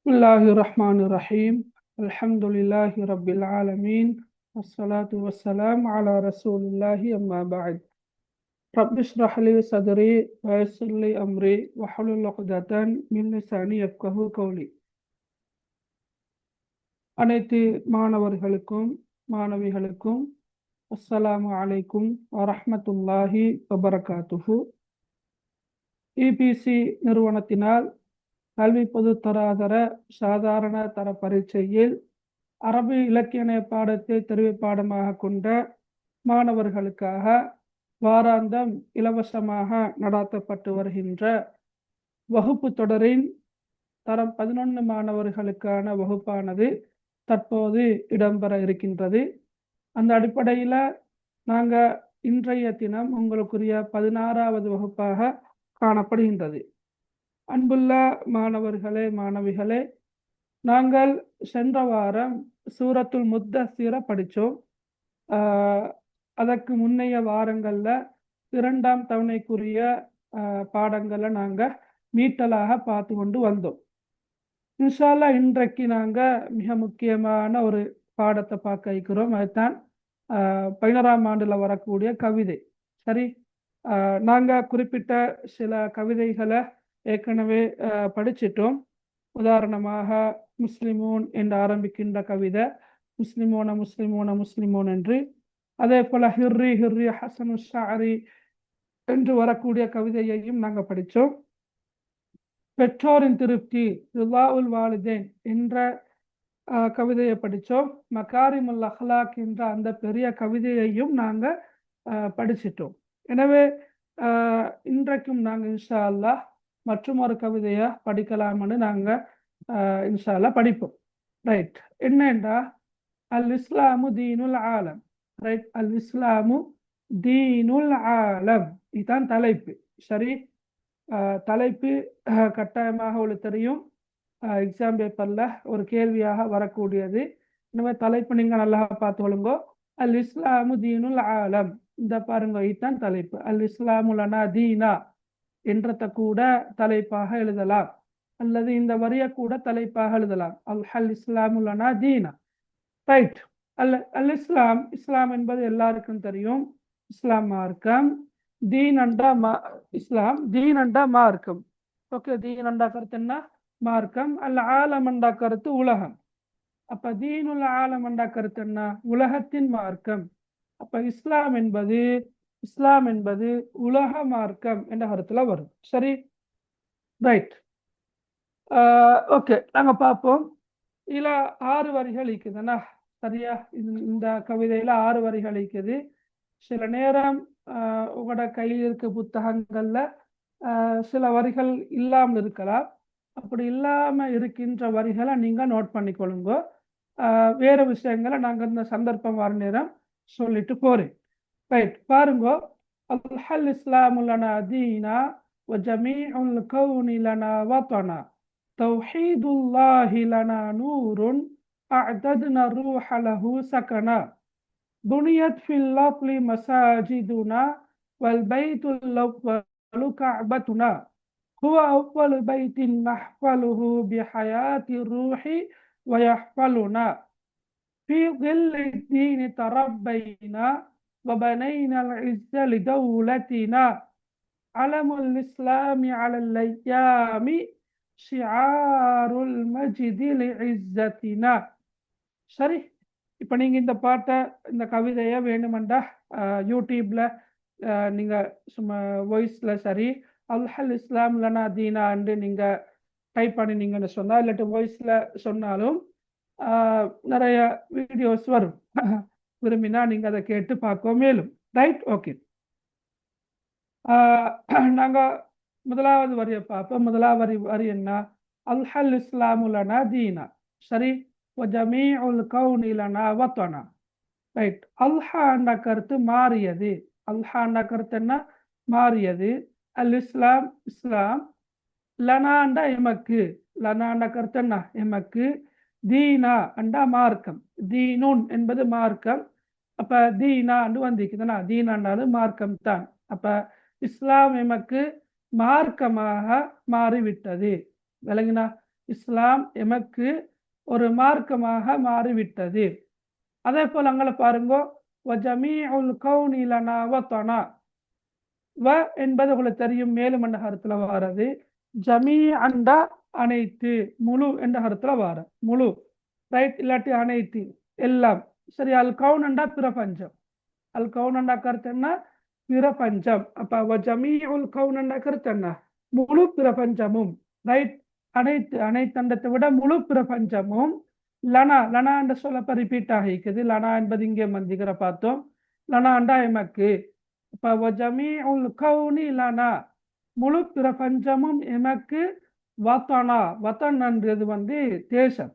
Bismillahirrahmanirrahim. Alhamdulillahi Rabbil Alameen. Wassalatu wassalam ala Rasulillahi amma ba'd. Rabbi shrah li sadri wa yassir li amri wa hlul 'uqdatan min lisani yafqahu qawli. அனைத்து மாணவர்களுக்கும் மாணவிகளுக்கும் அஸ்ஸலாமு அலைக்கும் வரஹ்மத்துல்லாஹி வபரகாத்துஹு. EPC நிறுவனத்தினால் கல்வி பொதுத்தராதர சாதாரண தர பரீட்சையில் அரபு இலக்கிய பாடத்தை தெரிவு பாடமாக கொண்ட மாணவர்களுக்காக வாராந்தம் இலவசமாக நடாத்தப்பட்டு வருகின்ற வகுப்பு தொடரின் தரம் 11 மாணவர்களுக்கான வகுப்பானது தற்போது இடம்பெற இருக்கின்றது. அந்த அடிப்படையில் நாங்கள் இன்றைய தினம் உங்களுக்குரிய 16வது வகுப்பாக காணப்படுகின்றது. அன்புள்ள மாணவர்களே மாணவிகளே, நாங்கள் சென்ற வாரம் சூரத்துல் முத்தஸிரை படித்தோம். அதற்கு முன்னைய வாரங்களில் 2ஆம் தவணைக்குரிய பாடங்களை நாங்கள் மீட்டலாக பார்த்து கொண்டு வந்தோம். இன்ஷா அல்லாஹ் இன்றைக்கு நாங்கள் மிக முக்கியமான ஒரு பாடத்தை பார்க்க இருக்கிறோம். அதுதான் 11ஆம் ஆண்டில் வரக்கூடிய கவிதை. சரி, நாங்கள் குறிப்பிட்ட சில கவிதைகளை ஏற்கனவே படிச்சிட்டோம். உதாரணமாக முஸ்லிமூன் என்று ஆரம்பிக்கின்ற கவிதை முஸ்லிமோன முஸ்லிமோன முஸ்லிமோன் என்று, அதே போல ஹிர்ரி ஹிர்ரி ஹசனு ஷாரி என்று வரக்கூடிய கவிதையையும் நாங்கள் படித்தோம். பெற்றோரின் திருப்தி ரிலாஉல் வாலிதேன் என்ற கவிதையை படித்தோம். மகாரிமுல் அஹ்லாக் என்ற அந்த பெரிய கவிதையையும் நாங்கள் படிச்சிட்டோம். எனவே இன்றைக்கும் நாங்கள் இன்ஷா அல்லாஹ் மற்றும் ஒரு கவிதையை படிக்கலாம்னு நாங்கள் இன்ஷா அல்லாஹ் படிப்போம். ரைட், என்னண்டா அல் இஸ்லாமு தீனுல் ஆலம். ரைட், அல் இஸ்லாமு தீனுல் ஆலம், இதுதான் தலைப்பு. சரி, தலைப்பு கட்டாயமாக உங்களுக்கு தெரியும், எக்ஸாம் பேப்பரில் ஒரு கேள்வியாக வரக்கூடியது. எனவே தலைப்பு நீங்கள் நல்லா பார்த்துக்கொள்ளுங்கோ. அல் இஸ்லாமு தீனுல் ஆலம், இந்த பாருங்க, இதுதான் தலைப்பு. அல் இஸ்லாமு லனா தீனா என்றத கூட தலைப்பாக எழுதலாம், அல்லது இந்த வரிய கூட தலைப்பாக எழுதலாம். அல் இஸ்லாமு லனா தீனா. ரைட், அல் இஸ்லாம், இஸ்லாம் என்பது எல்லாருக்கும் தெரியும், இஸ்லாம் மார்க்கம். தீன் அண்டா இஸ்லாம், தீன் அண்டா மார்க்கம். ஓகே, தீன் அண்டா கருத்து என்ன? மார்க்கம். அல் ஆலம் அண்டா கருத்து உலகம். அப்ப தீனுல் ஆலம் அண்டா கருத்து என்ன? உலகத்தின் மார்க்கம். அப்ப இஸ்லாம் என்பது உலக மார்க்கம் என்ற கருத்துல வரும். சரி, ரைட். ஓகே, நாங்க பார்ப்போம். இதுல 6 வரிகள் இருக்குதுண்ணா. சரியா, இந்த கவிதையில 6 வரிகள் இருக்குது. சில நேரம் உங்களோட கையில் இருக்க புத்தகங்கள்ல சில வரிகள் இல்லாமல் இருக்கலாம். அப்படி இல்லாம இருக்கின்ற வரிகளை நீங்க நோட் பண்ணிக்கொள்ளுங்க. வேற விஷயங்களை நாங்க இந்த சந்தர்ப்பம் வர நேரம் சொல்லிட்டு போறேன். ரைட், பாருங்க. அல் இஸ்லாமு லனா தீனா வ ஜமீஉல் கௌனி லனா வதனா தௌஹீதுல்லாஹி லனா நூருன் அஅதத்னா ரூஹ லஹு சகனா புனியத் ஃபில் அர்லி மசாஜிதுனா வல் பைத்துல் அவ்வலு கஅபத்துனா ஹுவ அவ்வலு பைத்தின் நஹ்ஃபலுஹு பிஹயாத்தி ரூஹி வ யஹ்ஃபலுனா ஃபீ ظில்லி தீனி தரப்பைனா وبنينا العز لدولتنا علم الإسلام على الأيام شعار المجد لعزتنا. சரி, இப்போ நீங்கள் இந்த பாட்டை, இந்த கவிதையை வேணுமெண்டா யூடியூப்ல நீங்கள் சும்மா வாய்ஸில் சரி அல் இஸ்லாம் லனா தீனான்னு நீங்கள் டைப் பண்ணினீங்கன்னு சொன்னால், இல்லாட்டி வாய்ஸில் சொன்னாலும் நிறைய வீடியோஸ் வரும். விரும்பினா நீங்கள் அதை கேட்டு பார்க்க மேலும். Right, okay. நாங்கள் முதலாவது வரியை பார்ப்போம். முதலாவது வரி என்ன? அல் இஸ்லாமு லனா தீனா. சரி, ஜமீஉல் கௌனி லனா வதனா. ரைட், அல்ஹாண்ட கருத்து மாறியது. அல்ஹாண்ட கருத்து என்ன? மாறியது. அல் இஸ்லாம், இஸ்லாம். லனாண்டா எமக்கு. லனாண்ட கருத்து என்ன? எமக்கு. தீனா அண்டா மார்க்கம். தீனுன் என்பது மார்க்கம். அப்ப தீனாண்டு வந்திக்குதுன்னா, தீனாண்டாலும் மார்க்கம் தான். அப்ப இஸ்லாம் எமக்கு மார்க்கமாக மாறிவிட்டது. விளங்கினா? இஸ்லாம் எமக்கு ஒரு மார்க்கமாக மாறிவிட்டது. அதே போல் அங்கே பாருங்க, வஜமீஉல் கௌனி லனா வதனா. வ என்பது உங்களுக்கு தெரியும், மேலும் என்ற கருத்துல வாரது. ஜமீ அண்டா அனைத்து, முழு என்ற கருத்துல வார முழு, ரைட், இல்லாட்டி அனைத்து, எல்லாம். சரி, அல் கவுன் அண்டா பிரபஞ்சம். அல் கவுன் அண்டா கருத்து என்ன? பிரபஞ்சம். அப்ப ஜமீஉல் கவுன் அண்டா கருத்து என்ன? முழு பிரபஞ்சமும், ரைட். அனைத்து, அனைத்தண்டத்தை விட முழு பிரபஞ்சமும். லனா, லனா என்ற சொல்லப்ப ரிப்பீட் ஆகிக்குது. லனா என்பது இங்கே மந்திக்கிற பார்த்தோம். லனா அண்டா எமக்கு. அப்ப ஜமீஉல் கௌனி லனா, முழு பிரபஞ்சமும் எமக்கு. வத்தனா, வத்தன் என்றது தேசம்.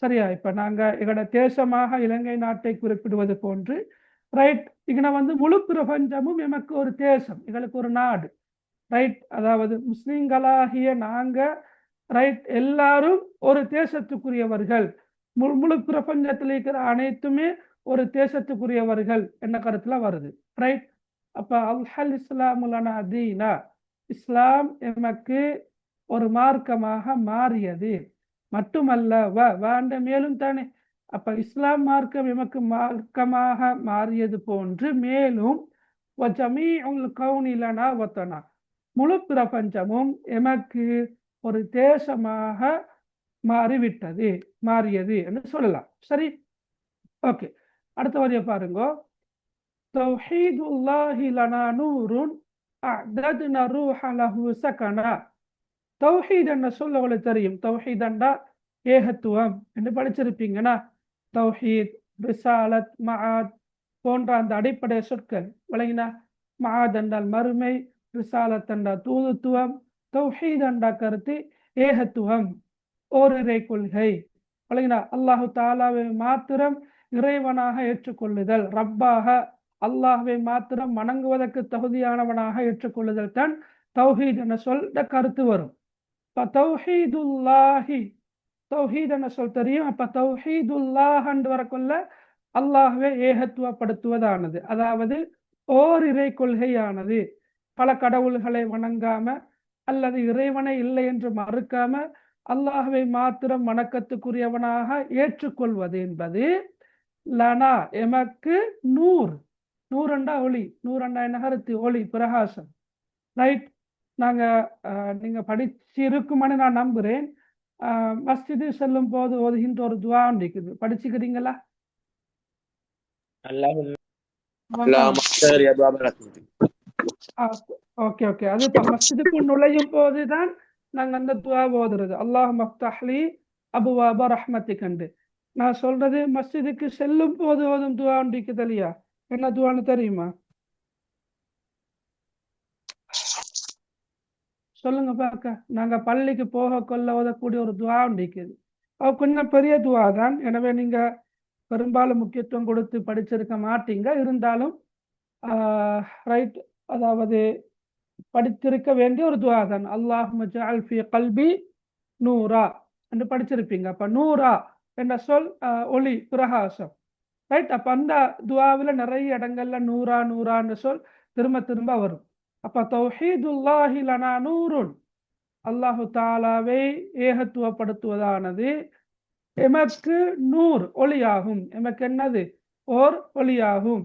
சரியா? இப்ப நாங்க எங்களோட தேசமாக இலங்கை நாட்டை குறிப்பிடுவது போன்று, ரைட், இங்கன முழு பிரபஞ்சமும் எமக்கு ஒரு தேசம், எங்களுக்கு ஒரு நாடு, ரைட். அதாவது முஸ்லிம்களாகிய நாங்க, ரைட், எல்லாரும் ஒரு தேசத்துக்குரியவர்கள். முழு பிரபஞ்சத்தில் இருக்கிற அனைத்துமே ஒரு தேசத்துக்குரியவர்கள் என்ன கருத்துல வருது, ரைட். அப்ப அல்ஹல் இஸ்லாமுலனா தீனா, இஸ்லாம் எமக்கு ஒரு மார்க்கமாக மாறியது. மட்டுமல்ல, வாண்ட மேலும் தானே. அப்ப இஸ்லாம் மார்க்கம் எமக்கு மார்க்கமாக மாறியது போன்று, மேலும் கவுனிலனா வத்தனா, முழு பிரபஞ்சமும் எமக்கு ஒரு தேசமாக மாறிவிட்டது, மாறியது என்று சொல்லலாம். சரி, ஓகே. அடுத்த வரியை பாருங்க. தௌஹீதுல்லாஹி லனா நூருன் அஅதத்னா ரூஹ லஹு சகனா. தௌஹீத் என்ன சொல்ல உங்களுக்கு தெரியும். தௌஹீத் என்றா ஏகத்துவம் என்று படிச்சிருப்பீங்கன்னா. தௌஹீத், ரிசாலத், மஆத் போன்ற அந்த அடிப்படை சொற்கள் விளங்கினா. மஆத் என்றால் மறுமை, ரிசாலத் என்றால் தூதுத்துவம், தௌஹீத் என்ற கருத்து ஏகத்துவம், ஓரிரை கொள்கை. விளங்கினா. அல்லாஹு தாலாவை மாத்திரம் இறைவனாக ஏற்றுக்கொள்ளுதல், ரப்பாக அல்லாஹ்வை மாத்திரம் வணங்குவதற்கு தகுதியானவனாக ஏற்றுக்கொள்ளுதல் தான் தௌஹீத் என்ற சொல்ல கருத்து வரும். தௌஹீதுல்லாஹி, தௌஹீத் என்ற சொல் தெரியும். அப்ப தௌஹீதுல்லாஹ் என்று வரக்குள்ள அல்லாஹ்வை ஏகத்துவப்படுத்துவதானது, அதாவது ஓரிரை கொள்கையானது. பல கடவுள்களை வணங்காம அல்லது இறைவனை இல்லை என்று மறுக்காம அல்லாஹ்வை மாத்திரம் வணக்கத்துக்குரியவனாக ஏற்றுக்கொள்வது என்பது லனா எமக்கு நூர். நூறண்டா ஒளி, நூறண்டா என்ன கருத்து? ஒளி, பிரகாசம், ரைட். நாங்க நீங்க படிச்சிருக்குமான்னு நான் நம்புறேன். மஸ்ஜிது செல்லும் போது ஓதுகின்ற ஒரு துவா இருக்குது, படிச்சுக்கிறீங்களா? Okay okay. அது இப்ப மஸ்ஜிதுக்கு நுழையும் போதுதான் நாங்க அந்த துவா ஓதுறது. அல்லாஹ் மஃப்தஹ்லி அபுவாப ரஹ்மத்திக் கண்டு. நான் சொல்றது மஸ்ஜிதுக்கு செல்லும் போது ஓதும் துவா இருக்குது இல்லையா? என்ன துவான்னு தெரியுமா? சொல்லுங்க பார்க்க. நாங்க பள்ளிக்கு போக கொள்ள ஓதக்கூடிய ஒரு துவா இருக்குது. அது கொஞ்சம் பெரிய துவா தான். எனவே நீங்க பெரும்பாலும் முக்கியத்துவம் கொடுத்து படிச்சிருக்க மாட்டீங்க. இருந்தாலும் ரைட், அதாவது படித்திருக்க வேண்டிய ஒரு துவா தான். அல்லாஹும்ம ஜஅல் ஃபீ கல்பி நூரா என்று படிச்சிருப்பீங்க. அப்ப நூரா என்ற சொல் ஒளி, பிரகாசம், ரைட். அப்ப அந்த துவாவில் நிறைய இடங்கள்ல நூரா நூரா என்ற சொல் திரும்ப திரும்ப வரும். அப்ப தௌஹீதுல்லாஹி லனா நூருன், அல்லாஹு தாலாவை ஏகத்துவப்படுத்துவதானது எமக்கு நூர், ஒளியாகும். எமக்கு என்னது? ஓர் ஒளியாகும்,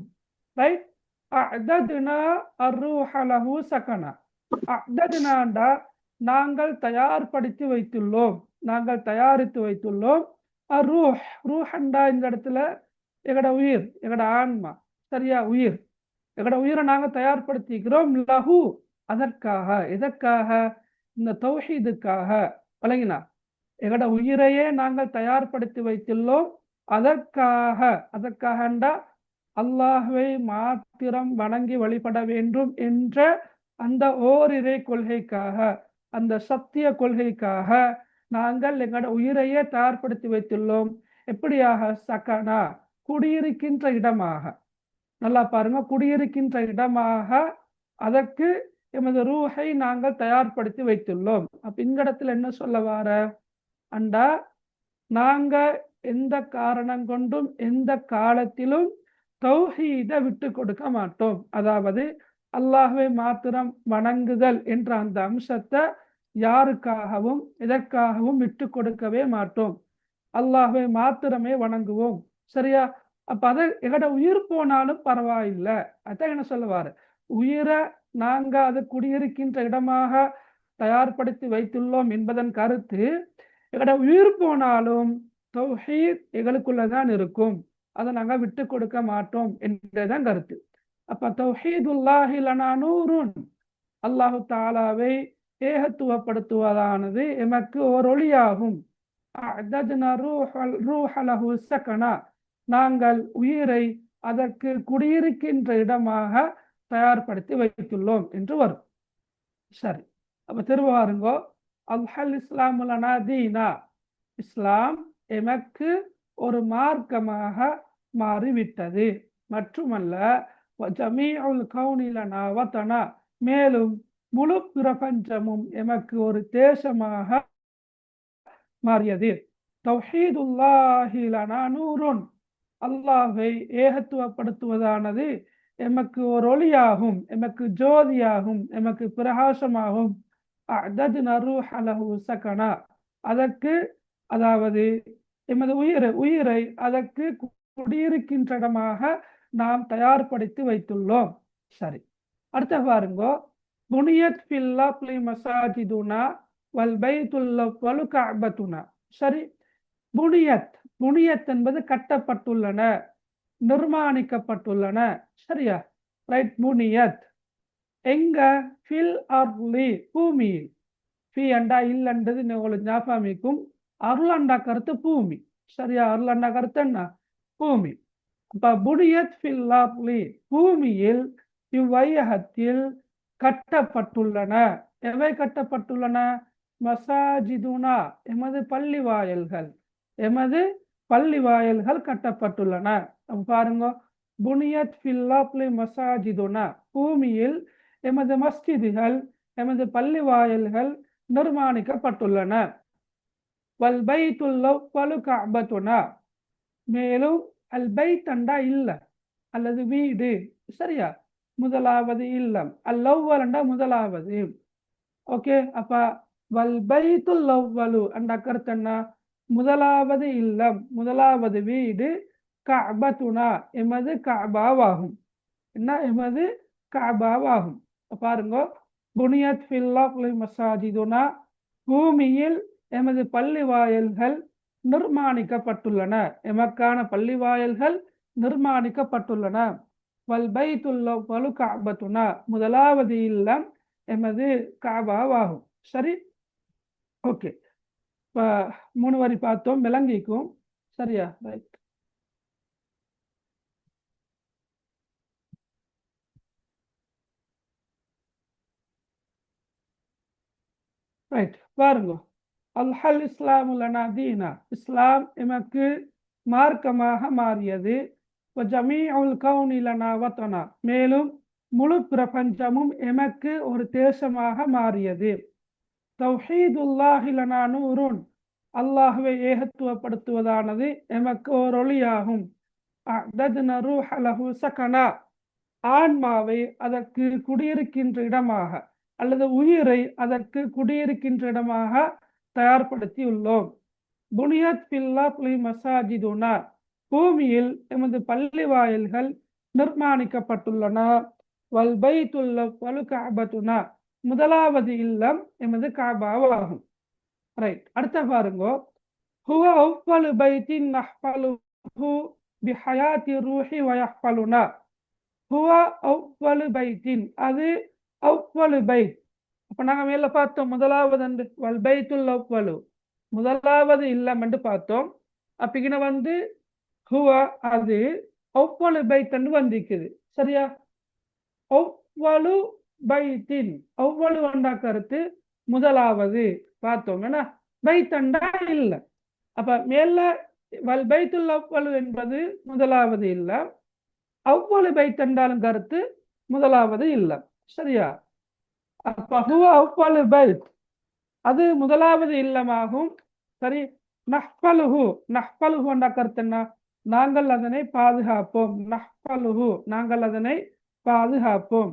ரைட். அஅதத்னா அர்ரூஹ லஹு சகனா. அஅதத்னாண்டா நாங்கள் தயார்படுத்தி வைத்துள்ளோம், நாங்கள் தயாரித்து வைத்துள்ளோம். ரூஹ், ரூஹண்டா இந்த இடத்துல எங்கட உயிர், எங்கட ஆன்மா, சரியா? உயிர், எங்கட உயிரை நாங்க தயார்படுத்திக்கிறோம். லஹு, அதற்காக. எதற்காக? இந்த தௌஹீதுக்காக. விளங்கினா? எங்கட உயிரையே நாங்கள் தயார்படுத்தி வைத்துள்ளோம். அதற்காக. அதற்காகண்டா அல்லாஹ்வை மாத்திரம் வணங்கி வழிபட வேண்டும் என்ற அந்த ஓரிரை கொள்கைக்காக, அந்த சத்திய கொள்கைக்காக நாங்கள் எங்களோட உயிரையே தயார்படுத்தி வைத்துள்ளோம். எப்படியாக? சகனா, குடியிருக்கின்ற இடமாக. நல்லா பாருங்க, குடியிருக்கின்ற இடமாக அதற்கு எமது ரூஹை நாங்கள் தயார்படுத்தி வைத்துள்ளோம். அப்ப இந்த இடத்துல என்ன சொல்ல வார அண்டா, நாங்க எந்த காரணம் கொண்டும் எந்த காலத்திலும் தௌஹீதை விட்டு கொடுக்க மாட்டோம். அதாவது அல்லாஹ்வை மாத்திரம் வணங்குதல் என்ற அந்த அம்சத்தை யாருக்காகவும் எதற்காகவும் விட்டு கொடுக்கவே மாட்டோம். அல்லாஹ்வை மாத்திரமே வணங்குவோம். சரியா? அப்ப அதை எங்கட உயிர் போனாலும் பரவாயில்லை. அதான் என்ன சொல்லுவாரு, உயிரை நாங்க அது குடியிருக்கின்ற இடமாக தயார்படுத்தி வைத்துள்ளோம் என்பதன் கருத்து, எங்கட உயிர் போனாலும் தௌஹீத் எங்களுக்குள்ளதான் இருக்கும், அதை நாங்க விட்டு கொடுக்க மாட்டோம் என்றதான் கருத்து. அப்ப தௌஹீதுல்லாஹி லனா நூறுன், அல்லாஹு தாலாவை ஏகத்துவப்படுத்துவதானது எமக்கு ஓர் ஒளியாகும். நாங்கள் உயிரை அதற்கு குடியிருக்கின்ற இடமாக தயார்படுத்தி வைத்துள்ளோம் என்று வரும். சரி, அப்ப திருவாருங்கோ, அல்ஹல் இஸ்லாமுலனா தீனா, இஸ்லாம் எமக்கு ஒரு மார்க்கமாக மாறிவிட்டது. மட்டுமல்ல, ஜமீஉல் கௌனிலனா வதனா, மேலும் முழு பிரபஞ்சமும் எமக்கு ஒரு தேசமாக மாறியது. தௌஹீதுல்லாஹி லனா நூறுன், அல்லாஹை ஏகத்துவப்படுத்துவதானது எமக்கு ஒரு ஒளியாகும், எமக்கு ஜோதியாகும், எமக்கு பிரகாசமாகும். அஅதத்னா ரூஹ லஹு சகனா, அதற்கு அதாவது எமது உயிரை அதற்கு குடியிருக்கின்ற இடமாக நாம் தயார்படுத்தி வைத்துள்ளோம். சரி, அடுத்த பாருங்கோ, புனியத் ஃபில் அர்லி மசாஜிதுனா வல் பைத்துல் அவ்வலு கஅபத்துனா. சரி, புனியத், புனியத் என்பது கட்டப்பட்டுள்ளன, நிர்மாணிக்கப்பட்டுள்ளன. சரியா? ரைட், புனியத் எங்க? ஃபில் அர்லி, பூமியில். ஃபி அண்டா இல்லன்றது உங்களுக்கு ஞாபகம். அருள் அண்டா கருத்து பூமி. சரியா? அருள் அண்டா கருத்து என்ன? பூமி. அப்ப புனியத் ஃபில் அர்லி, பூமியில், இவ்வையகத்தில் கட்டப்பட்டுள்ளன. எவை கட்டப்பட்டுள்ளன? மசாஜிதுனா, எமது பள்ளி வாயல்கள், எமது பள்ளி வாயல்கள் கட்டப்பட்டுள்ளன. பாருங்க, புனியத் ஃபில் அர்லி மசாஜிதுனா, பூமியில் எமது மஸ்ஜிதுகள், எமது பள்ளி வாயல்கள் நிர்மாணிக்கப்பட்டுள்ளன. வல் பைத்துல் அவ்வலு கஅபத்துனா, மேலும் அல் பைத் அண்டா இல்ல அல்லது வீடு. சரியா? முதலாவது இல்லம். அல் அவ்வல் அண்டா முதலாவது. ஓகே, அப்ப வல் பைத்துல் அவ்வலு அண்டா கருத்து என்ன? முதலாவது இல்லம், முதலாவது வீடு. கஅபத்துனா, எமது கஅபாவாகும். என்ன? எமது கஅபாவாகும். பாருங்க, புனியத் ஃபில் அர்லி மசாஜிதுனா, பூமியில் எமது பள்ளி வாயல்கள் நிர்மாணிக்கப்பட்டுள்ளன, எமக்கான பள்ளி வாயல்கள் நிர்மாணிக்கப்பட்டுள்ளன. வல் பைத்துல் அவ்வலு கஅபத்துனா, முதலாவது இல்லம் எமது கஅபாவாகும். சரி, ஓகே. இப்போ 3 வரி பார்த்தோம், விளங்கிக்கும். சரியா? Right, right. பாருங்க, அல்ஹல் இஸ்லாமு லனா தீனா, இஸ்லாம் எமக்கு மார்க்கமாக மாறியது. ஜமீஉல் கௌனி லனா வதனா, மேலும் முழு பிரபஞ்சமும் எமக்கு ஒரு தேசமாக மாறியது. தௌஹீதுல்லாஹி லனா நூறுன், அல்லாஹ்வை ஏகத்துவப்படுத்துவதானது எமக்கு ஒரு ஒளியாகும். அஅதத்னா ரூஹ லஹு சகனா, ஆன்மாவை அதற்கு குடியிருக்கின்ற இடமாக அல்லது உயிரை அதற்கு குடியிருக்கின்ற இடமாக தயார்படுத்தி உள்ளோம். புனியத் ஃபில் அர்லி மசாஜிதுனா, பூமியில் எமது பள்ளி வாயில்கள் நிர்மாணிக்கப்பட்டுள்ளன. வல் பைத்துல் அவ்வலு கஅபத்துனா, முதலாவது இல்லம் எமது கஅபாவாகும். ரைட், அடுத்த பாருங்க, ஹுவ அவ்வலு பைத்தின் நஹ்ஃபலுஹு பிஹயாத்தி ரூஹி வ யஹ்ஃபலுனா. ஹுவ அவ்வலு பைத்தின், அது அவ்வலு பைத். அப்ப நாங்க மேல பார்த்தோம், முதலாவது என்று வல் பைத்துல் அவ்வலு, முதலாவது இல்லம் என்று பார்த்தோம். அப்ப இங்க வந்து ஹுவ, அது அவ்வலு பைத் என்று வந்திருக்குது. சரியா? அவ்வலு பைத்தின், அவ்வளு அண்டா கருத்து முதலாவது பார்த்தோம். ஏன்னா பைத் அண்டா இல்ல. அப்ப மேல வல் பைத்துல் அவ்வலு என்பது முதலாவது இல்ல, அவ்வளு பைத் என்றாலும் கருத்து முதலாவது இல்ல. சரியா? அப்ப ஹுவ அவ்வலு பைத், அது முதலாவது இல்லமாகும். சரி, நஹ்ஃபலுஹு, நஹ்ஃபலுஹு என்ற கருத்து என்ன? நாங்கள் அதனை பாதுகாப்போம். நஹ்ஃபலுஹு, நாங்கள் அதனை பாதுகாப்போம்.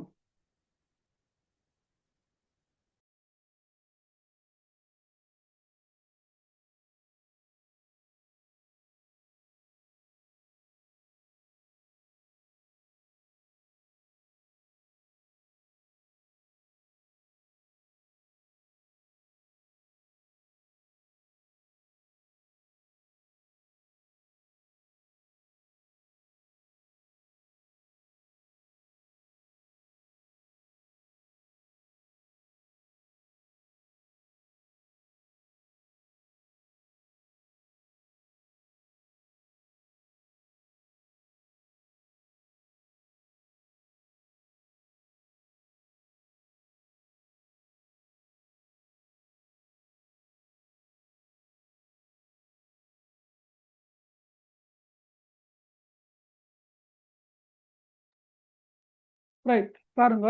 ரைட், பாருங்க.